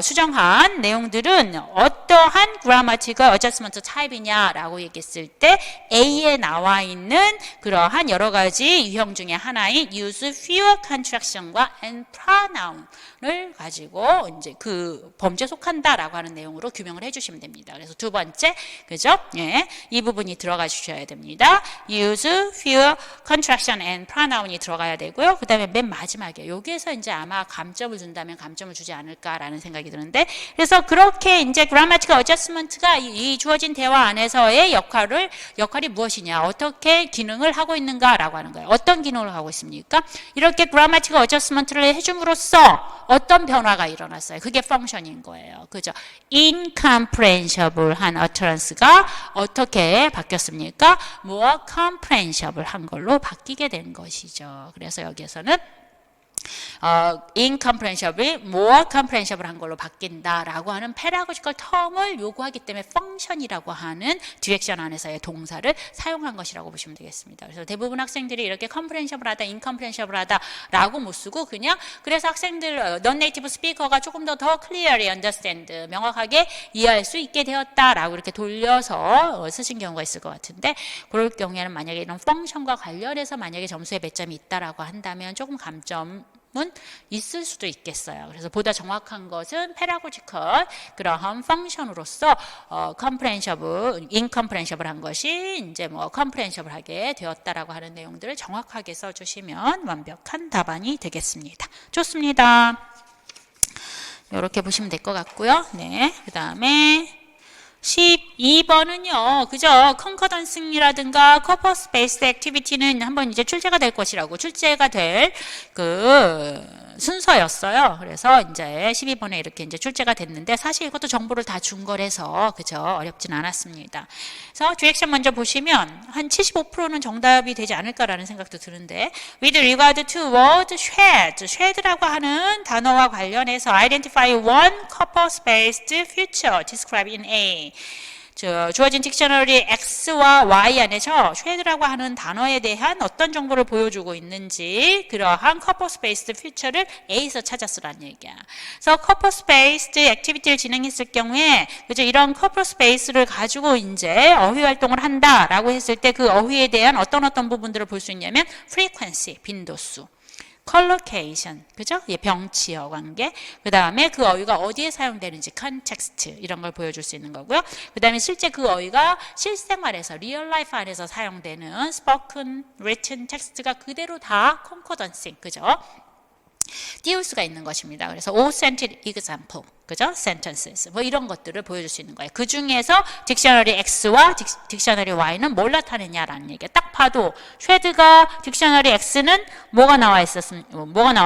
수정한 내용들은 어떠한 grammatical adjustment type이냐라고 얘기했을 때 A에 나와 있는 그러한 여러 가지 유형 중에 하나인 use fewer contraction과 and pronoun을 가지고 이제 그 범죄에 속한다라고 하는 내용으로 규명을 해주시면 됩니다. 그래서 두 번째, 그죠? 예, 이 부분이 들어가 주셔야 됩니다. use fewer contraction and pronoun이 들어가야 되고요. 그 다음에 맨 마지막에 여기에서 이제 아마 감점을 준다면 감점을 주지 않을까라는 생각이 드는데, 그래서 그렇게 이제 grammatical adjustment가 이 주어진 대화 안에서의 역할이 무엇이냐, 어떻게 기능을 하고 있는가라고 하는 거예요. 어떤 기능을 하고 있습니까? 이렇게 grammatical adjustment를 해줌으로써 어떤 변화가 일어났어요. 그게 펑션인 거예요. 그죠? incomprehensible한 utterance가 어떻게 바뀌었습니까? more comprehensible 한 걸로 바뀌게 된 것이죠. 그래서 여기에서는 incomprehensible, more comprehensible 한 걸로 바뀐다라고 하는 pedagogical term을 요구하기 때문에 function이라고 하는 디렉션 안에서의 동사를 사용한 것이라고 보시면 되겠습니다. 그래서 대부분 학생들이 이렇게 comprehensible 하다, incomprehensible 하다라고 못 쓰고 그냥 그래서 학생들 non-native speaker가 조금 더 clearly understand, 명확하게 이해할 수 있게 되었다라고 이렇게 돌려서 쓰신 경우가 있을 것 같은데, 그럴 경우에는 만약에 이런 function과 관련해서 만약에 점수에 배점이 있다라고 한다면 조금 감점 있을 수도 있겠어요. 그래서 보다 정확한 것은 pedagogical 그러한 펑션으로서 comprehensible, incomprehensible 한 것이 이제 뭐 comprehensible 하게 되었다라고 하는 내용들을 정확하게 써주시면 완벽한 답안이 되겠습니다. 좋습니다. 이렇게 보시면 될 것 같고요. 네, 그 다음에 12번은요, 그죠? 컨커던싱이라든가 corpus based activity는 한번 이제 출제가 될 것이라고, 출제가 될 순서였어요. 그래서 이제 12번에 이렇게 이제 출제가 됐는데, 사실 이것도 정보를 다 준 거라서, 그죠? 어렵진 않았습니다. 그래서 디렉션 먼저 보시면, 한 75%는 정답이 되지 않을까라는 생각도 드는데, with regard to word shad라고 하는 단어와 관련해서 identify one corpus based future described in A. 주어진 딕셔너리 X와 Y 안에서 shad라고 하는 단어에 대한 어떤 정보를 보여주고 있는지 그러한 corpus based future를 A에서 찾았으라는 얘기야. 그래서 corpus based activity를 진행했을 경우에 그죠? 이런 corpus based를 가지고 이제 어휘 활동을 한다라고 했을 때 그 어휘에 대한 어떤 부분들을 볼 수 있냐면 frequency, 빈도수. collocation, 그죠? 예, 병치어 관계. 그 다음에 그 어휘가 어디에 사용되는지, context, 이런 걸 보여줄 수 있는 거고요. 그 다음에 실제 그 어휘가 실생활에서, real life 안에서 사용되는 spoken, written text가 그대로 다 concordance, 그죠? 띄울 수가 있는 것입니다. 그래서 authentic example, 그죠? sentences, 뭐 이런 것들을 보여줄 수 있는 거예요. 그 중에서 딕셔너리 X와 딕셔너리 Y는 뭘 나타내냐라는 얘기예요. 딱 봐도 쉐드가 딕셔너리 X는 뭐가 나와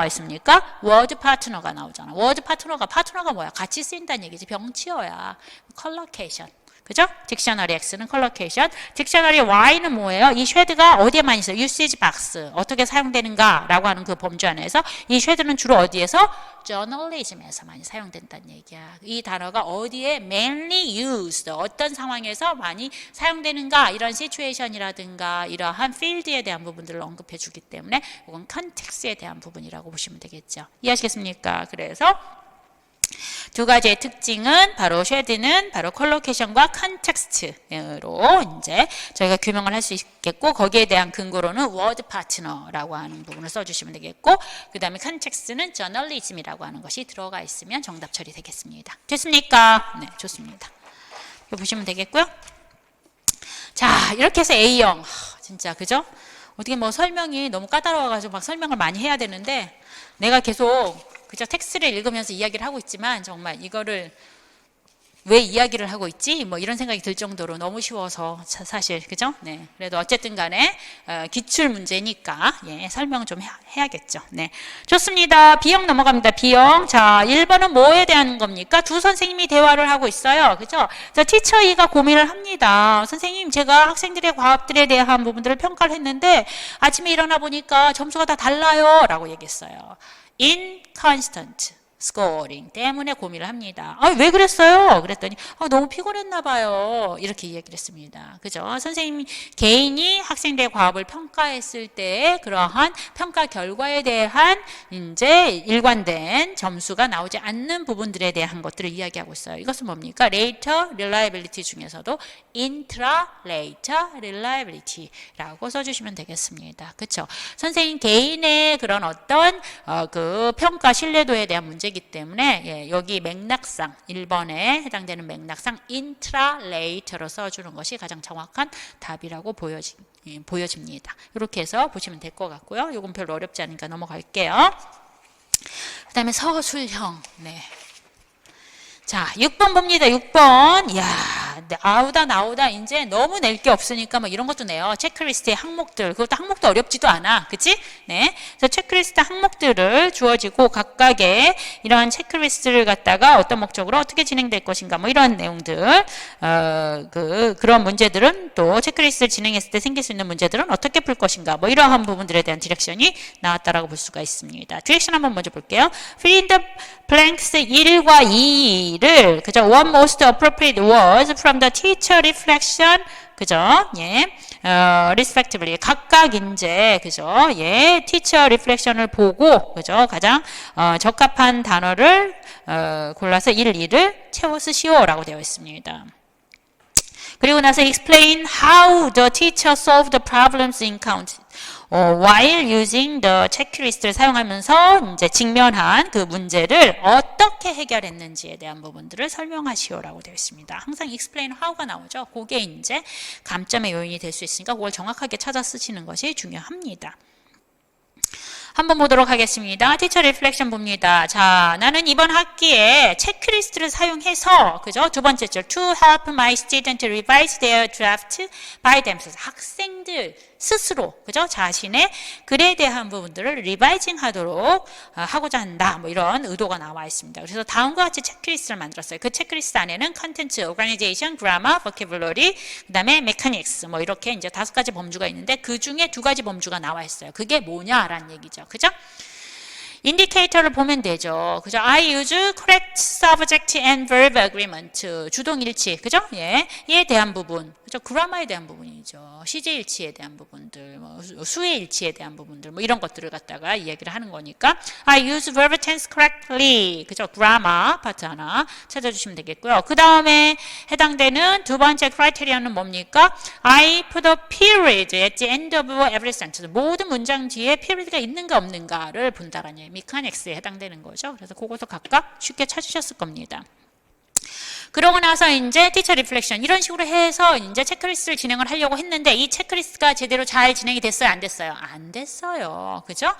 있습니까? word 파트너가 나오잖아. word 파트너가 뭐야? 같이 쓰인다는 얘기지. 병치어야. collocation. 그죠? 딕셔너리 X는 컬러케이션. 딕셔너리 Y는 뭐예요? 이 쉐드가 어디에 많이 있어요? usage box. 어떻게 사용되는가? 라고 하는 그 범주 안에서 이 쉐드는 주로 어디에서? journalism에서 많이 사용된다는 얘기야. 이 단어가 어디에 mainly used, 어떤 상황에서 많이 사용되는가? 이런 situation이라든가 이러한 field에 대한 부분들을 언급해 주기 때문에 이건 context에 대한 부분이라고 보시면 되겠죠. 이해하시겠습니까? 그래서 두 가지의 특징은 바로 쉐드는 바로 컬로케이션과 컨텍스트로 이제 저희가 규명을 할 수 있겠고, 거기에 대한 근거로는 워드 파트너라고 하는 부분을 써주시면 되겠고, 그 다음에 컨텍스트는 저널리즘이라고 하는 것이 들어가 있으면 정답 처리되겠습니다. 됐습니까? 네, 좋습니다. 이거 보시면 되겠고요. 자, 이렇게 해서 A형 진짜 그죠? 어떻게 뭐 설명이 너무 까다로워가지고 막 설명을 많이 해야 되는데 내가 계속 그저 텍스트를 읽으면서 이야기를 하고 있지만 정말 이거를 왜 이야기를 하고 있지? 뭐 이런 생각이 들 정도로 너무 쉬워서 사실 그죠? 네. 그래도 어쨌든 간에 기출 문제니까 예, 설명 좀 해야겠죠. 네. 좋습니다. B형 넘어갑니다. B형. 자, 1번은 뭐에 대한 겁니까? 두 선생님이 대화를 하고 있어요. 그죠? 자, 티처 E가 고민을 합니다. 선생님, 제가 학생들의 과업들에 대한 부분들을 평가를 했는데 아침에 일어나 보니까 점수가 다 달라요. 라고 얘기했어요. inconstant scoring 때문에 고민을 합니다. 왜 그랬어요? 그랬더니 너무 피곤했나 봐요. 이렇게 이야기를 했습니다. 그죠? 선생님 개인이 학생들의 과업을 평가했을 때 그러한 평가 결과에 대한 이제 일관된 점수가 나오지 않는 부분들에 대한 것들을 이야기하고 있어요. 이것은 뭡니까? later reliability 중에서도 intra-later reliability라고 써주시면 되겠습니다. 그렇죠? 선생님 개인의 그런 어떤 그 평가 신뢰도에 대한 문제이기 때문에 예, 여기 맥락상 1번에 해당되는 맥락상 intra-later로 써주는 것이 가장 정확한 답이라고 보여집니다. 이렇게 해서 보시면 될 것 같고요. 이건 별로 어렵지 않으니까 넘어갈게요. 그 다음에 서술형. 네. 자, 6번 봅니다. 6번. 이야, 나오다 이제 너무 낼 게 없으니까 뭐 이런 것도 내요. 체크리스트의 항목들. 그것도 항목도 어렵지도 않아. 그치? 네. 그래서 체크리스트 항목들을 주어지고 각각의 이러한 체크리스트를 갖다가 어떤 목적으로 어떻게 진행될 것인가 뭐 이런 내용들. 그런 문제들은 또 체크리스트를 진행했을 때 생길 수 있는 문제들은 어떻게 풀 것인가 뭐 이러한 부분들에 대한 디렉션이 나왔다라고 볼 수가 있습니다. 디렉션 한번 먼저 볼게요. Fill in the blanks 1과 2를 그죠? What most appropriate words from the teacher reflection 그죠? 예. respectively 각각 이제 그죠? 예. teacher reflection을 보고 그죠? 가장 적합한 단어를 골라서 1, 2를 채워 쓰시오라고 되어 있습니다. 그리고 나서 explain how the teacher solved the problems encountered while using the checklist를 사용하면서 이제 직면한 그 문제를 어떻게 해결했는지에 대한 부분들을 설명하시오라고 되어 있습니다. 항상 explain how가 나오죠. 그게 이제 감점의 요인이 될 수 있으니까 그걸 정확하게 찾아 쓰시는 것이 중요합니다. 한번 보도록 하겠습니다. 티처 리플렉션 봅니다. 자, 나는 이번 학기에 체크리스트를 사용해서, 그죠? 두 번째 줄, to help my student revise their draft by themselves. 학생들 스스로, 그죠? 자신의 글에 대한 부분들을 리바이징 하도록 하고자 한다. 뭐 이런 의도가 나와 있습니다. 그래서 다음과 같이 체크리스트를 만들었어요. 그 체크리스트 안에는 컨텐츠, organization, grammar, vocabulary, 그 다음에 mechanics, 뭐 이렇게 이제 5가지 범주가 있는데 그 중에 2가지 범주가 나와 있어요. 그게 뭐냐라는 얘기죠. 그죠? 인디케이터를 보면 되죠. 그죠? I use correct subject and verb agreement. 주동일치. 그죠? 예. 이에 대한 부분. 그죠? 그라마에 대한 부분이죠. 시제일치에 대한 부분들, 뭐 수의일치에 대한 부분들, 뭐 이런 것들을 갖다가 이야기를 하는 거니까 I use verb tense correctly. 그죠? grammar 파트 하나 찾아주시면 되겠고요. 그 다음에 해당되는 두 번째 크라이테리아는 뭡니까? I put a period at the end of every sentence. 모든 문장 뒤에 period가 있는가 없는가를 본다라는 얘기. 미카닉스에 해당되는 거죠. 그래서 그것도 각각 쉽게 찾으셨을 겁니다. 그러고 나서 이제 티처 리플렉션 이런 식으로 해서 이제 체크리스트를 진행을 하려고 했는데 이 체크리스트가 제대로 잘 진행이 됐어요? 안 됐어요? 안 됐어요. 그죠?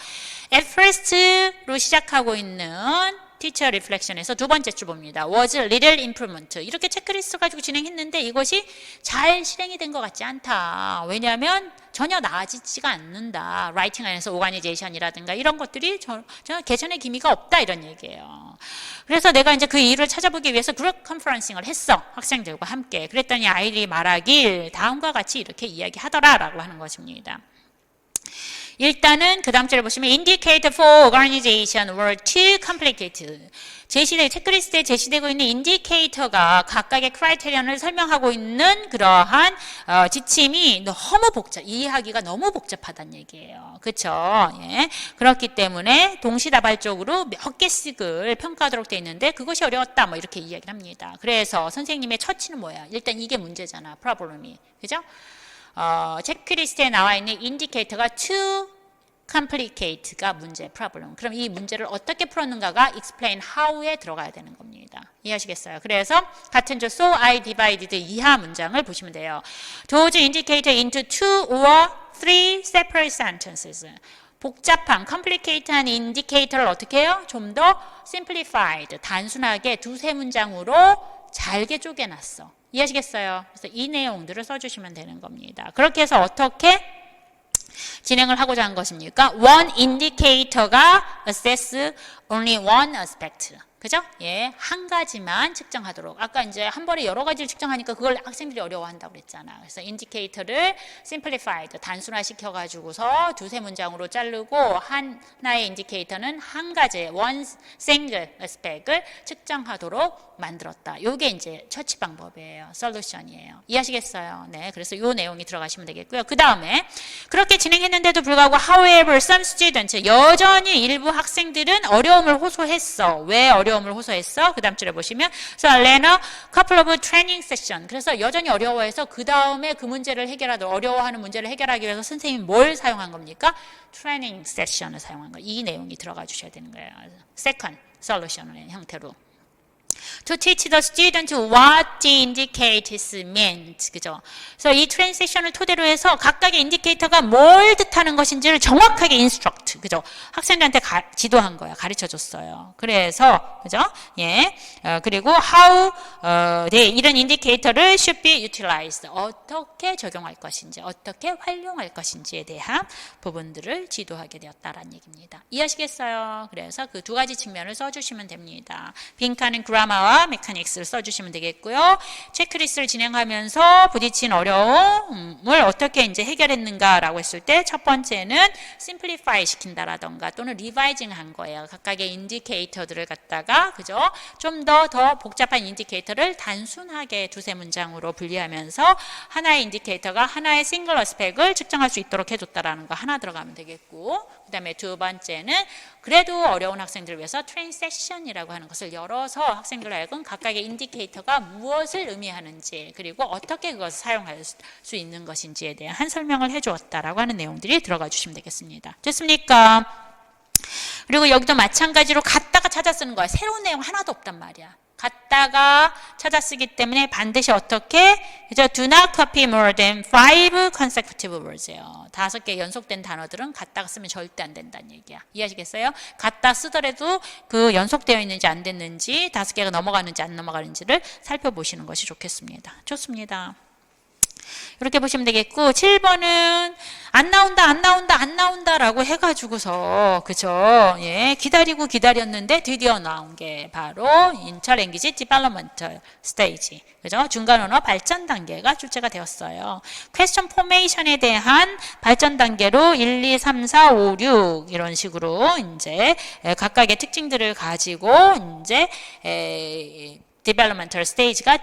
At first로 시작하고 있는 티처 리플렉션에서 두 번째 줄 봅니다. was little improvement. 이렇게 체크리스트 가지고 진행했는데 이것이 잘 실행이 된 것 같지 않다. 왜냐하면 전혀 나아지지가 않는다. 라이팅 안에서 오가니제이션이라든가 이런 것들이 전혀 개선의 기미가 없다 이런 얘기예요. 그래서 내가 이제 그 이유를 찾아보기 위해서 그룹 컨퍼런싱을 했어. 학생들과 함께. 그랬더니 아이들이 말하길 다음과 같이 이렇게 이야기하더라라고 하는 것입니다. 일단은 그 다음 줄을 보시면 indicator for organization were too complicated. 체크리스트에 제시되고 있는 인디케이터가 각각의 크라이테리언을 설명하고 있는 그러한 지침이 너무 이해하기가 너무 복잡하다는 얘기예요. 그렇죠? 예. 그렇기 때문에 동시다발적으로 몇 개씩을 평가하도록 돼 있는데 그것이 어려웠다 뭐 이렇게 이야기를 합니다. 그래서 선생님의 처치는 뭐야? 일단 이게 문제잖아. 프로블럼이. 그죠? 체크리스트에 나와 있는 인디케이터가 too complicate가 문제, problem. 그럼 이 문제를 어떻게 풀었는가가 explain how에 들어가야 되는 겁니다. 이해하시겠어요? 그래서 같은 줄 so I divided 이하 문장을 보시면 돼요. Those indicated into 2 or 3 separate sentences. 복잡한, complicate한 인디케이터를 어떻게 해요? 좀 더 simplified, 단순하게 두세 문장으로 잘게 쪼개놨어. 이해하시겠어요? 그래서 이 내용들을 써주시면 되는 겁니다. 그렇게 해서 어떻게 진행을 하고자 한 것입니까? One indicator가 assess only one aspect. 그죠? 예, 한 가지만 측정하도록. 아까 이제 한 번에 여러 가지를 측정하니까 그걸 학생들이 어려워한다고 그랬잖아. 그래서 인디케이터를 simplified, 단순화시켜가지고서 두세 문장으로 자르고 하나의 인디케이터는 한 가지의 one single aspect을 측정하도록 만들었다. 이게 이제 처치 방법이에요. 솔루션이에요. 이해하시겠어요? 네, 그래서 이 내용이 들어가시면 되겠고요. 그 다음에 그렇게 진행했는데도 불구하고 however some students, 여전히 일부 학생들은 어려움을 호소했어. 왜 어려움을 호소했어? 그 다음 줄에 보시면 So I ran a couple of training session. 그래서 여전히 어려워해서 그 다음에 그 문제를 해결하도록 어려워하는 문제를 해결하기 위해서 선생님이 뭘 사용한 겁니까? 트레이닝 세션을 사용한 거예요. 이 내용이 들어가 주셔야 되는 거예요. Second solution의 형태로. To teach the student what the indicators meant. 그죠? 그래서 이 트랜지션을 토대로 해서 각각의 인디케이터가 뭘 뜻하는 것인지를 정확하게 instruct. 그죠? 학생들한테 지도한 거야. 가르쳐 줬어요. 그래서, 그죠? 예. 그리고 how, 이런 인디케이터를 should be utilized. 어떻게 적용할 것인지, 어떻게 활용할 것인지에 대한 부분들을 지도하게 되었다라는 얘기입니다. 이해하시겠어요? 그래서 그 두 가지 측면을 써주시면 됩니다. 빈칸은 그라마와 메카닉스를 써주시면 되겠고요. 체크리스트를 진행하면서 부딪힌 어려움을 어떻게 이제 해결했는가라고 했을 때 첫 번째는 심플리파이 시킨다라던가 또는 리바이징 한 거예요. 각각의 인디케이터들을 갖다가 그죠? 좀 더 복잡한 인디케이터를 단순하게 두세 문장으로 분리하면서 하나의 인디케이터가 하나의 싱글 어스펙을 측정할 수 있도록 해줬다라는 거 하나 들어가면 되겠고 그 다음에 두 번째는 그래도 어려운 학생들을 위해서 트레인 세션이라고 하는 것을 열어서 학생들 하여금 각각의 인디케이터가 무엇을 의미하는지 그리고 어떻게 그것을 사용할 수 있는 것인지에 대한 설명을 해주었다라고 하는 내용들이 들어가 주시면 되겠습니다. 됐습니까? 그리고 여기도 마찬가지로 갖다가 찾아 쓰는 거야. 새로운 내용 하나도 없단 말이야. 갖다가 찾아 쓰기 때문에 반드시 어떻게? 그죠? Do not copy more than 5 consecutive words예요. 5개 연속된 단어들은 갖다가 쓰면 절대 안 된다는 얘기야. 이해하시겠어요? 갖다 쓰더라도 그 연속되어 있는지 안 됐는지 5개가 넘어가는지 안 넘어가는지를 살펴보시는 것이 좋겠습니다. 좋습니다. 이렇게 보시면 되겠고 7번은 안 나온다 안 나온다 안 나온다라고 해가지고서 그죠? 예, 기다리고 기다렸는데 드디어 나온 게 바로 Interlanguage Development Stage 그죠? 중간 언어 발전 단계가 출제가 되었어요. Question Formation에 대한 발전 단계로 1, 2, 3, 4, 5, 6 이런 식으로 이제 각각의 특징들을 가지고 이제 디벨로먼털 스테이지가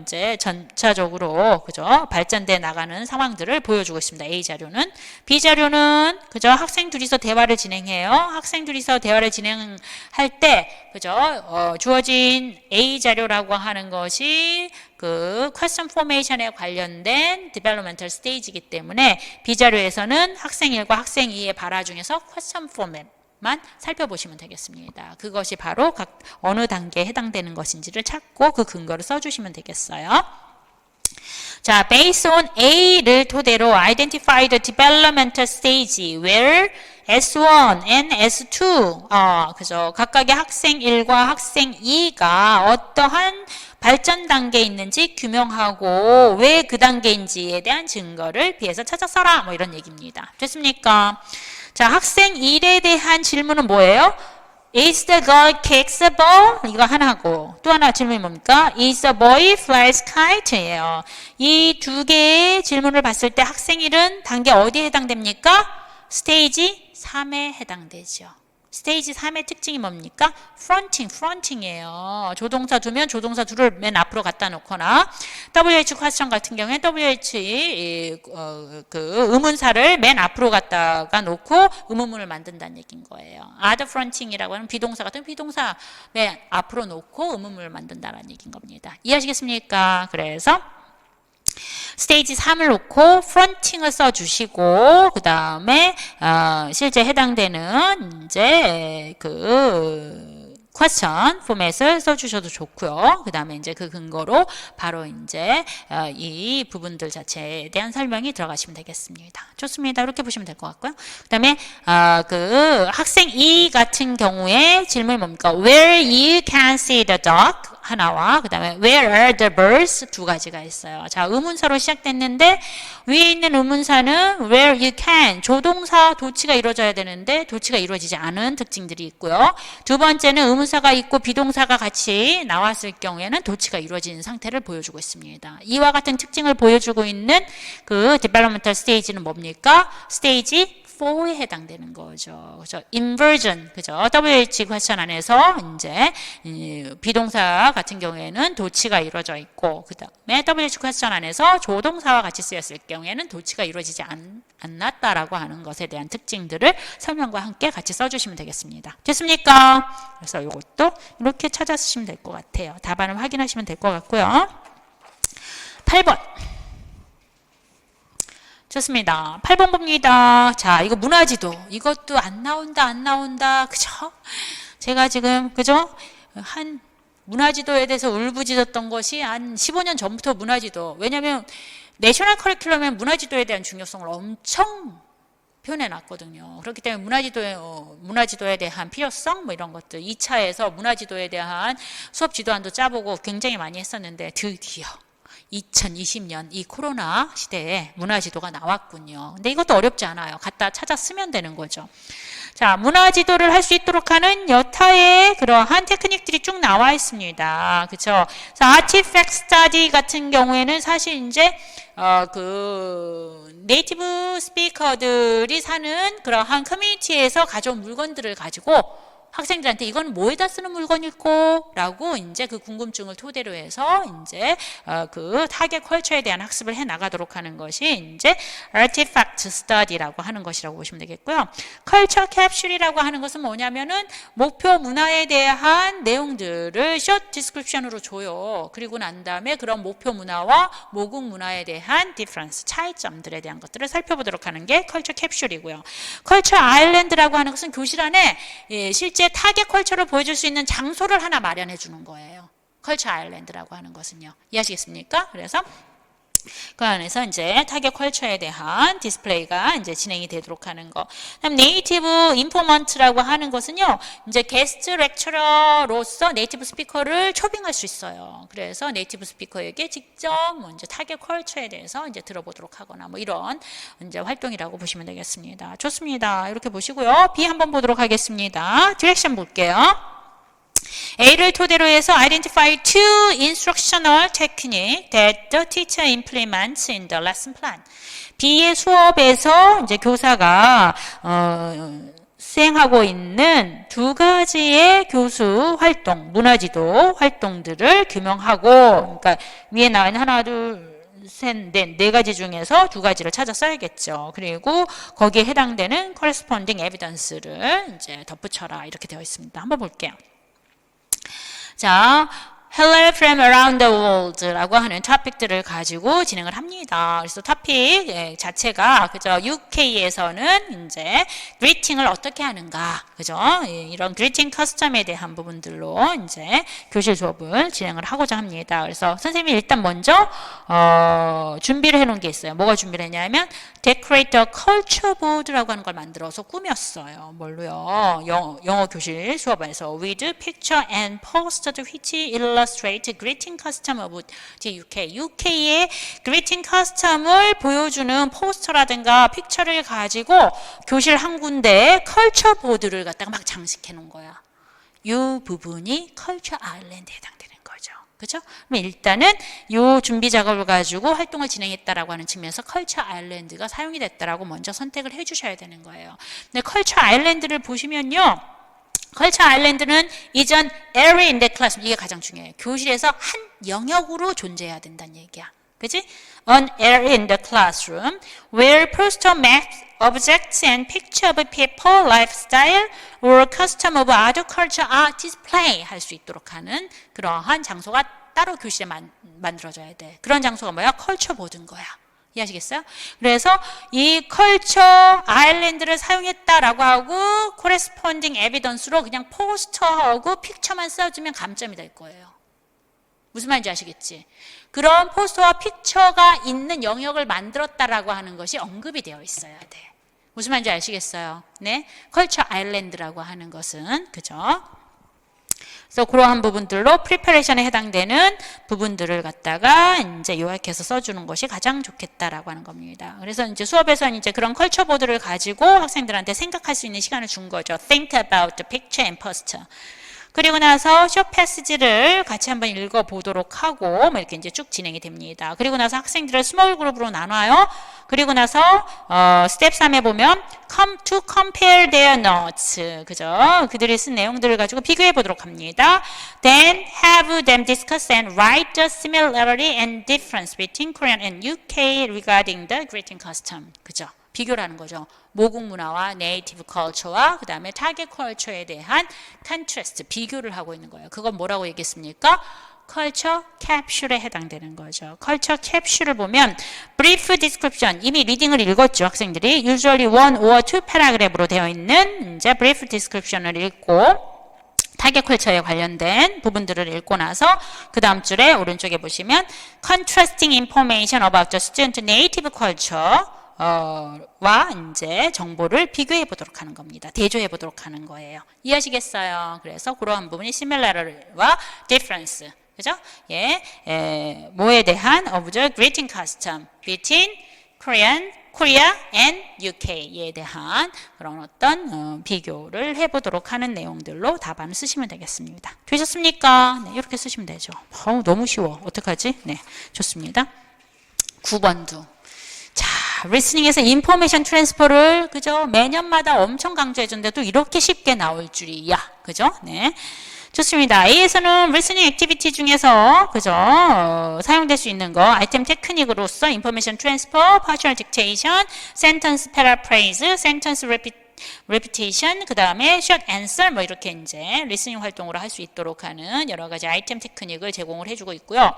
이제 전차적으로 그죠 발전돼 나가는 상황들을 보여주고 있습니다. A 자료는 B 자료는 그죠 학생 둘이서 대화를 진행해요. 학생 둘이서 대화를 진행할 때 그죠 주어진 A 자료라고 하는 것이 그 퀘스천 포메이션에 관련된 디벨로먼털 스테이지이기 때문에 B 자료에서는 학생 1과 학생 2의 발화 중에서 퀘스천 포맷 만 살펴보시면 되겠습니다. 그것이 바로 각 어느 단계에 해당되는 것인지를 찾고 그 근거를 써주시면 되겠어요. 자, based on A를 토대로 identify the developmental stage where S1 and S2 그죠. 각각의 학생 1과 학생 2가 어떠한 발전 단계에 있는지 규명하고 왜 그 단계인지에 대한 증거를 B에서 찾아 써라 뭐 이런 얘기입니다. 됐습니까? 자, 학생 1에 대한 질문은 뭐예요? Is the girl kicks a ball? 이거 하나고 또 하나 질문이 뭡니까? Is the boy flies kite예요. 이 두 개의 질문을 봤을 때 학생 1은 단계 어디에 해당됩니까? 스테이지 3에 해당되죠. 스테이지 3의 특징이 뭡니까? fronting이에요. 조동사 두면 조동사 두를 맨 앞으로 갖다 놓거나 WH 퀘스천 같은 경우에 WH 그 의문사를 맨 앞으로 갖다가 놓고 의문문을 만든다는 얘기인 거예요. other fronting이라고 하는 비동사 같은 비동사 맨 앞으로 놓고 의문문을 만든다는 얘기인 겁니다. 이해하시겠습니까? 그래서 스테이지 3을 놓고 프론팅을 써주시고 그 다음에 실제 해당되는 이제 그 퀘스천 포맷을 써주셔도 좋고요. 그 다음에 이제 그 근거로 바로 이제 이 부분들 자체에 대한 설명이 들어가시면 되겠습니다. 좋습니다. 이렇게 보시면 될 것 같고요. 그 다음에 그 학생 2 같은 경우에 질문이 뭡니까? Where you can see the dog 하나와 그 다음에 where are the birds 두 가지가 있어요. 자, 의문사로 시작됐는데 위에 있는 의문사는 where you can 조동사 도치가 이루어져야 되는데 도치가 이루어지지 않은 특징들이 있고요. 두 번째는 의문사가 있고 비동사가 같이 나왔을 경우에는 도치가 이루어지는 상태를 보여주고 있습니다. 이와 같은 특징을 보여주고 있는 그 developmental stage는 뭡니까? 스테이지 4에 해당되는 거죠. 그죠? inversion, 그죠? WH 퀘스천 안에서 이제 비동사 같은 경우에는 도치가 이루어져 있고, 그 다음에 WH 퀘스천 안에서 조동사와 같이 쓰였을 경우에는 도치가 이루어지지 않았다라고 하는 것에 대한 특징들을 설명과 함께 같이 써주시면 되겠습니다. 됐습니까? 그래서 이것도 이렇게 찾아 쓰시면 될 것 같아요. 답안을 확인하시면 될 것 같고요. 8번. 좋습니다. 8번 봅니다. 자, 이거 문화지도. 이것도 안 나온다. 그죠? 제가 지금, 그죠? 한 문화지도에 대해서 울부짖었던 것이 한 15년 전부터 문화지도. 왜냐면, 내셔널 커리큘럼에 문화지도에 대한 중요성을 엄청 표현해놨거든요. 그렇기 때문에 문화지도에 대한 필요성, 뭐 이런 것들. 2차에서 문화지도에 대한 수업 지도안도 짜보고 굉장히 많이 했었는데, 드디어 2020년 이 코로나 시대에 문화지도가 나왔군요. 근데 이것도 어렵지 않아요. 갖다 찾아 쓰면 되는 거죠. 자, 문화지도를 할 수 있도록 하는 여타의 그러한 테크닉들이 쭉 나와 있습니다. 그렇죠? 아티팩트 스터디 같은 경우에는 사실 이제 그 네이티브 스피커들이 사는 그러한 커뮤니티에서 가져온 물건들을 가지고 학생들한테 이건 뭐에다 쓰는 물건일꼬? 라고 이제 그 궁금증을 토대로 해서 이제 그 타겟 컬처에 대한 학습을 해 나가도록 하는 것이 이제 artifact study라고 하는 것이라고 보시면 되겠고요. 컬처 캡슐이라고 하는 것은 뭐냐면은 목표 문화에 대한 내용들을 short description으로 줘요. 그리고 난 다음에 그런 목표 문화와 모국 문화에 대한 difference, 차이점들에 대한 것들을 살펴보도록 하는 게 컬처 캡슐이고요. 컬처 아일랜드라고 하는 것은 교실 안에 실제 타겟 컬처를 보여줄 수 있는 장소를 하나 마련해 주는 거예요. 컬처 아일랜드라고 하는 것은요. 이해하시겠습니까? 그래서 그 안에서 이제 타겟 컬처에 대한 디스플레이가 이제 진행이 되도록 하는 거. 그다음 네이티브 인포먼트라고 하는 것은요. 이제 게스트 렉처러로서 네이티브 스피커를 초빙할 수 있어요. 그래서 네이티브 스피커에게 직접 뭐 이제 타겟 컬처에 대해서 이제 들어보도록 하거나 뭐 이런 이제 활동이라고 보시면 되겠습니다. 좋습니다. 이렇게 보시고요. B 한번 보도록 하겠습니다. 디렉션 볼게요. A를 토대로 해서 identify two instructional technique that the teacher implements in the lesson plan. B의 수업에서 이제 교사가 수행하고 있는 두 가지의 교수 활동, 문화지도 활동들을 규명하고, 그러니까 위에 나와 있는 하나, 둘, 셋, 네 가지 중에서 두 가지를 찾아 써야겠죠. 그리고 거기에 해당되는 corresponding evidence를 이제 덧붙여라 이렇게 되어 있습니다. 한번 볼게요. 자, Hello from around the world 라고 하는 토픽들을 가지고 진행을 합니다. 그래서 토픽 자체가, 그죠? UK에서는 이제 greeting을 어떻게 하는가, 그죠? 이런 greeting custom에 대한 부분들로 이제 교실 수업을 진행을 하고자 합니다. 그래서 선생님이 일단 먼저, 준비를 해 놓은 게 있어요. 뭐가 준비를 했냐면, decorate a culture board라고 하는 걸 만들어서 꾸몄어요. 뭘로요? 영어 교실 수업에서 with picture and poster which illustrate greeting custom of the UK. UK의 greeting custom을 보여주는 포스터라든가 픽처를 가지고 교실 한 군데에 컬처 보드를 갖다가 막 장식해 놓은 거야. 이 부분이 컬처 아일랜드에 해당되는 거죠. 그죠? 그럼 일단은 이 준비 작업을 가지고 활동을 진행했다라고 하는 측면에서 컬처 아일랜드가 사용이 됐다라고 먼저 선택을 해 주셔야 되는 거예요. 근데 컬처 아일랜드를 보시면요. 컬처 아일랜드는 is an area in the classroom. 이게 가장 중요해요. 교실에서 한 영역으로 존재해야 된다는 얘기야. 그치? An area in the classroom where poster maps, objects and picture of people, lifestyle or custom of other culture are display 할 수 있도록 하는 그러한 장소가 따로 교실에 만들어져야 돼. 그런 장소가 뭐야? 컬처 보드인 거야. 이해하시겠어요? 그래서 이 컬처 아일랜드를 사용했다라고 하고 corresponding evidence로 그냥 포스터하고 픽처만 써주면 감점이 될 거예요. 무슨 말인지 아시겠지? 그런 포스터와 픽처가 있는 영역을 만들었다라고 하는 것이 언급이 되어 있어야 돼. 무슨 말인지 아시겠어요? 네, 컬처 아일랜드라고 하는 것은, 그죠? 그래서 그러한 부분들로 프리퍼레이션에 해당되는 부분들을 갖다가 이제 요약해서 써주는 것이 가장 좋겠다라고 하는 겁니다. 그래서 이제 수업에서는 이제 그런 컬처 보드를 가지고 학생들한테 생각할 수 있는 시간을 준 거죠. Think about the picture and poster. 그리고 나서 쇼 패시지를 같이 한번 읽어보도록 하고 뭐 이렇게 이제 쭉 진행이 됩니다. 그리고 나서 학생들을 스몰 그룹으로 나눠요. 그리고 나서 스텝 3에 보면 come to compare their notes, 그죠? 그들이 쓴 내용들을 가지고 비교해 보도록 합니다. Then have them discuss and write the similarity and difference between Korean and UK regarding the greeting custom, 그죠? 비교라는 거죠. 모국 문화와 네이티브 컬처와 그 다음에 타겟 컬처에 대한 컨트라스트, 비교를 하고 있는 거예요. 그건 뭐라고 얘기했습니까? 컬처 캡슐에 해당되는 거죠. 컬처 캡슐을 보면 brief description, 이미 리딩을 읽었죠. 학생들이 usually one or two paragraph로 되어 있는 이제 brief description을 읽고 타겟 컬처에 관련된 부분들을 읽고 나서 그 다음 줄에 오른쪽에 보시면 contrasting information about the student native culture 와 이제 정보를 비교해 보도록 하는 겁니다. 대조해 보도록 하는 거예요. 이해하시겠어요? 그래서 그러한 부분이 similarity와 difference, 그죠? 예, 뭐에 대한 of the greeting custom between Korea and UK에 대한 그런 어떤 비교를 해보도록 하는 내용들로 답안을 쓰시면 되겠습니다. 되셨습니까? 네, 이렇게 쓰시면 되죠. 너무 쉬워. 어떡하지? 네, 좋습니다. 9번도. 자. 리스닝에서 인포메이션 트랜스퍼를 그죠? 매년마다 엄청 강조해 줬는데도 이렇게 쉽게 나올 줄이야. 그죠? 네. 좋습니다. A에서는 리스닝 액티비티 중에서 그죠? 사용될 수 있는 거 아이템 테크닉으로서 인포메이션 트랜스퍼, 파셜 딕테이션, 센텐스 패러프레이즈, 센텐스 repetition, 그 다음에 short answer 뭐 이렇게 이제 리스닝 활동으로 할 수 있도록 하는 여러 가지 아이템 테크닉을 제공을 해주고 있고요.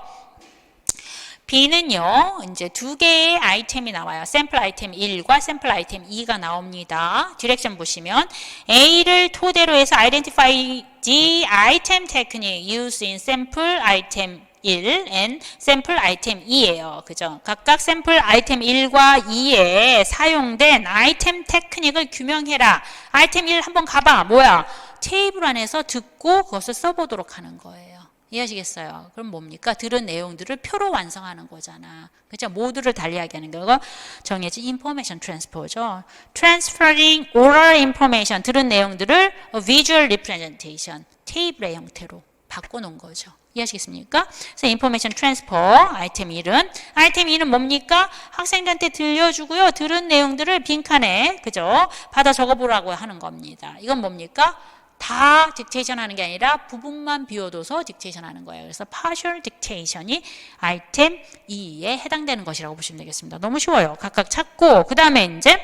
B는요, 이제 두 개의 아이템이 나와요. 샘플 아이템 1과 샘플 아이템 2가 나옵니다. 디렉션 보시면 A를 토대로 해서 identify the item technique used in sample item 1 and 샘플 아이템 2예요. 그죠? 각각 샘플 아이템 1과 2에 사용된 아이템 테크닉을 규명해라. 아이템 1 한번 가봐. 뭐야? 테이블 안에서 듣고 그것을 써보도록 하는 거예요. 이해하시겠어요? 그럼 뭡니까? 들은 내용들을 표로 완성하는 거잖아. 그죠? 모두를 달리하게 하는 거. 정해진 information transfer죠. transferring oral information, 들은 내용들을 visual representation, 테이블의 형태로 바꿔놓은 거죠. 이해하시겠습니까? 그래서 information transfer, 아이템 1은. 아이템 2는 뭡니까? 학생들한테 들려주고요. 들은 내용들을 빈칸에, 그죠? 받아 적어보라고 하는 겁니다. 이건 뭡니까? 다 딕테이션 하는 게 아니라 부분만 비워둬서 딕테이션 하는 거예요. 그래서 partial dictation이 아이템 2에 해당되는 것이라고 보시면 되겠습니다. 너무 쉬워요. 각각 찾고, 그 다음에 이제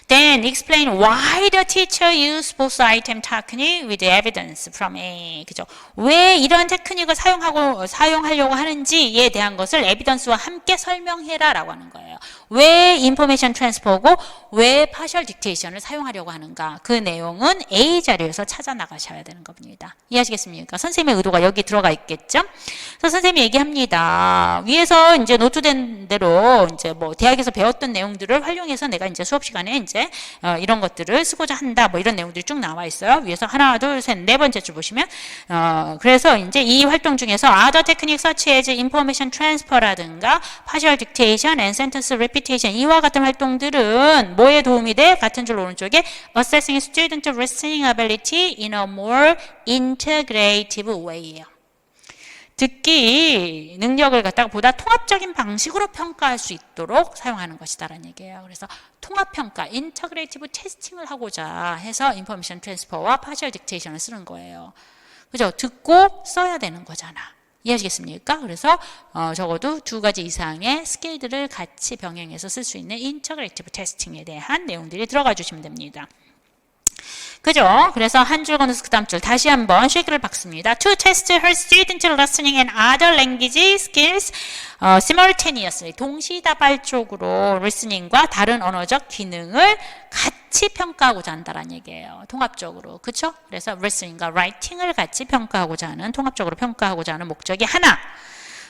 Then explain why the teacher used both item technique with evidence from A. 그죠? 왜 이런 테크닉을 사용하려고 하는지에 대한 것을 에비던스와 함께 설명해라 라고 하는 거예요. 왜 인포메이션 트랜스퍼고 왜 파셜 딕테이션을 사용하려고 하는가. 그 내용은 A 자료에서 찾아 나가셔야 되는 겁니다. 이해하시겠습니까? 선생님의 의도가 여기 들어가 있겠죠? 그래서 선생님이 얘기합니다. 위에서 이제 노트된 대로 이제 뭐 대학에서 배웠던 내용들을 활용해서 내가 이제 수업 시간에 이제 이런 것들을 쓰고자 한다. 뭐 이런 내용들이 쭉 나와 있어요. 위에서 하나, 둘, 셋, 네 번째 줄 보시면 그래서 이제 이 활동 중에서 other technique such as information transfer라든가 partial dictation and sentence repetition 이와 같은 활동들은 뭐에 도움이 돼? 같은 줄 오른쪽에 assessing student listening ability in a more integrative way예요. 듣기 능력을 갖다가 보다 통합적인 방식으로 평가할 수 있도록 사용하는 것이다라는 얘기예요. 그래서 통합평가, 인터그레이티브 테스팅을 하고자 해서 인포메이션 트랜스퍼와 파셜 딕테이션을 쓰는 거예요. 그죠? 듣고 써야 되는 거잖아. 이해하시겠습니까? 그래서 적어도 두 가지 이상의 스케일들을 같이 병행해서 쓸 수 있는 인터그레이티브 테스팅에 대한 내용들이 들어가 주시면 됩니다. 그죠? 그래서 한 줄 건너서 그 다음 줄 다시 한번 쉐이크를 박습니다. To test her student listening and other language skills simultaneously 동시다발적으로 listening과 다른 언어적 기능을 같이 평가하고자 한다는 얘기예요. 통합적으로. 그렇죠? 그래서 listening과 writing을 같이 평가하고자 하는 통합적으로 평가하고자 하는 목적이 하나.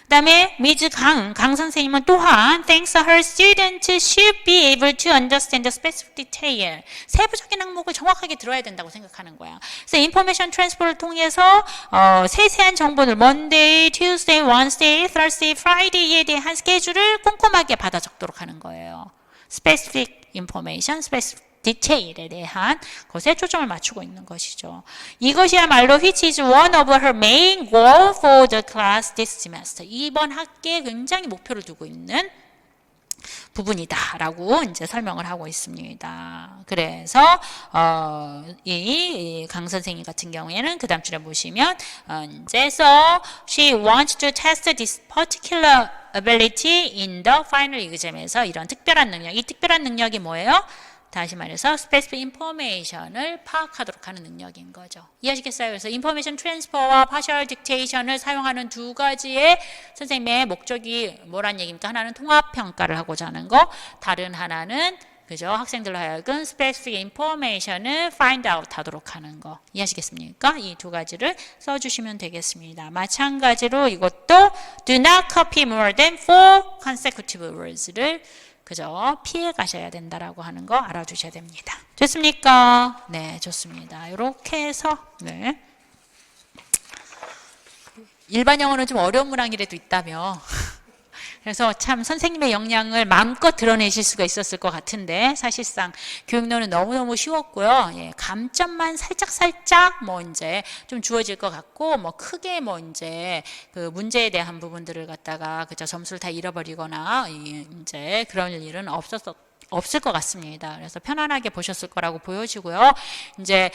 그 다음에 미즈 강 선생님은 또한 thanks her students should be able to understand the specific detail. 세부적인 항목을 정확하게 들어야 된다고 생각하는 거야. 그래서 인포메이션 트랜스퍼를 통해서 세세한 정보를 Monday, Tuesday, Wednesday, Thursday, Friday에 대한 스케줄을 꼼꼼하게 받아 적도록 하는 거예요. Specific information, specific 디테일에 대한 것에 초점을 맞추고 있는 것이죠. 이것이야말로 which is one of her main goal for the class this semester. 이번 학기에 굉장히 목표를 두고 있는 부분이다라고 이제 설명을 하고 있습니다. 그래서 이 강 선생님 같은 경우에는 그 다음 줄에 보시면 이제 so she wants to test this particular ability in the final exam에서 이런 특별한 능력, 이 특별한 능력이 뭐예요? 다시 말해서 specific information을 파악하도록 하는 능력인 거죠. 이해하시겠어요? 그래서 information transfer와 partial dictation을 사용하는 두 가지의 선생님의 목적이 뭐란 얘기입니까? 하나는 통합 평가를 하고자 하는 거, 다른 하나는 그죠? 학생들로 하여금 specific information을 find out 하도록 하는 거. 이해하시겠습니까? 이 두 가지를 써주시면 되겠습니다. 마찬가지로 이것도 do not copy more than 4 consecutive words를 그죠? 피해 가셔야 된다라고 하는 거 알아두셔야 됩니다. 됐습니까? 네, 좋습니다. 이렇게 해서 네. 일반 영어는 좀 어려운 문항이라도 있다며 그래서 참 선생님의 역량을 마음껏 드러내실 수가 있었을 것 같은데 사실상 교육론은 너무너무 쉬웠고요. 예, 감점만 살짝 뭐 이제 좀 주어질 것 같고 뭐 크게 뭐 이제 그 문제에 대한 부분들을 갖다가 그저 점수를 다 잃어버리거나 이제 그런 일은 없을 것 같습니다. 그래서 편안하게 보셨을 거라고 보여지고요. 이제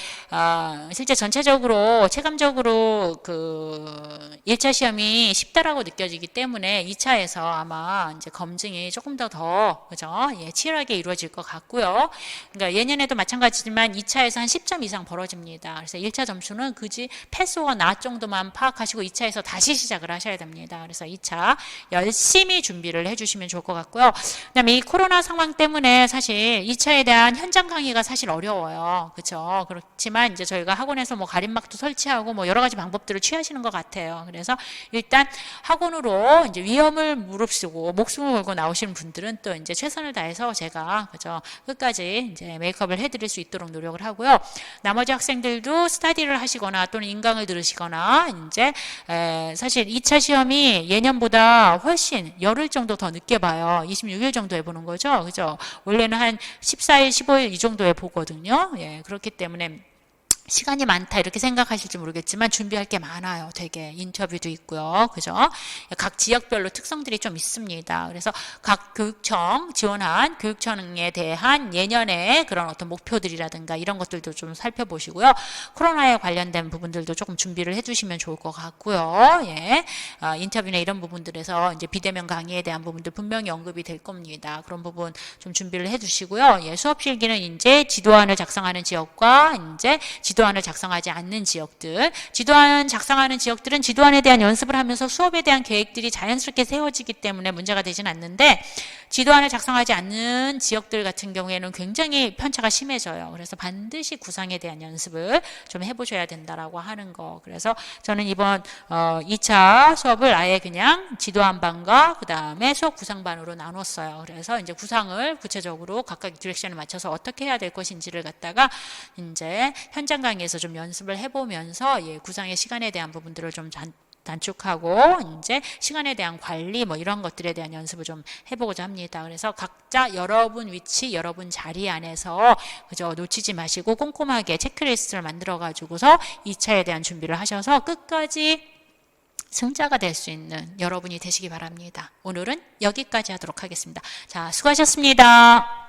실제 전체적으로 체감적으로 그 1차 시험이 쉽다라고 느껴지기 때문에 2차에서 아마 이제 검증이 조금 더 그죠? 예, 치열하게 이루어질 것 같고요. 그러니까 예년에도 마찬가지지만 2차에서 한 10점 이상 벌어집니다. 그래서 1차 점수는 그지 패스와 나 정도만 파악하시고 2차에서 다시 시작을 하셔야 됩니다. 그래서 2차 열심히 준비를 해주시면 좋을 것 같고요. 그다음에 이 코로나 상황 때문에 사실 2차에 대한 현장 강의가 사실 어려워요. 그렇죠? 그렇지만 이제 저희가 학원에서 뭐 가림막도 설치하고 뭐 여러 가지 방법들을 취하시는 것 같아요. 그래서 일단 학원으로 이제 위험을 무릅쓰고 목숨을 걸고 나오시는 분들은 또 이제 최선을 다해서 제가 그죠? 끝까지 이제 메이크업을 해드릴 수 있도록 노력을 하고요. 나머지 학생들도 스터디를 하시거나 또는 인강을 들으시거나 이제 사실 2차 시험이 예년보다 훨씬 열흘 정도 더 늦게 봐요. 26일 정도에 보는 거죠. 그죠? 원래는 한 14일, 15일 이 정도에 보거든요. 예, 그렇기 때문에 시간이 많다 이렇게 생각하실지 모르겠지만 준비할 게 많아요. 되게 인터뷰도 있고요. 그죠? 각 지역별로 특성들이 좀 있습니다. 그래서 각 교육청 지원한 교육청에 대한 예년의 그런 어떤 목표들이라든가 이런 것들도 좀 살펴보시고요. 코로나에 관련된 부분들도 조금 준비를 해주시면 좋을 것 같고요. 예, 인터뷰나 이런 부분들에서 이제 비대면 강의에 대한 부분들 분명히 언급이 될 겁니다. 그런 부분 좀 준비를 해주시고요. 예, 수업 실기는 이제 지도안을 작성하는 지역과 이제 지도안을 작성하지 않는 지역들, 지도안 작성하는 지역들은 지도안에 대한 연습을 하면서 수업에 대한 계획들이 자연스럽게 세워지기 때문에 문제가 되진 않는데 지도안을 작성하지 않는 지역들 같은 경우에는 굉장히 편차가 심해져요. 그래서 반드시 구상에 대한 연습을 좀 해보셔야 된다라고 하는 거. 그래서 저는 이번 2차 수업을 아예 그냥 지도안반과 그 다음에 수업 구상반으로 나눴어요. 그래서 이제 구상을 구체적으로 각각 디렉션을 맞춰서 어떻게 해야 될 것인지를 갖다가 이제 현장 강의에서 좀 연습을 해보면서 예, 구상의 시간에 대한 부분들을 좀 단축하고 이제 시간에 대한 관리 뭐 이런 것들에 대한 연습을 좀 해보고자 합니다. 그래서 각자 여러분 위치, 여러분 자리 안에서 그저 놓치지 마시고 꼼꼼하게 체크리스트를 만들어 가지고서 2차에 대한 준비를 하셔서 끝까지 승자가 될 수 있는 여러분이 되시기 바랍니다. 오늘은 여기까지 하도록 하겠습니다. 자, 수고하셨습니다.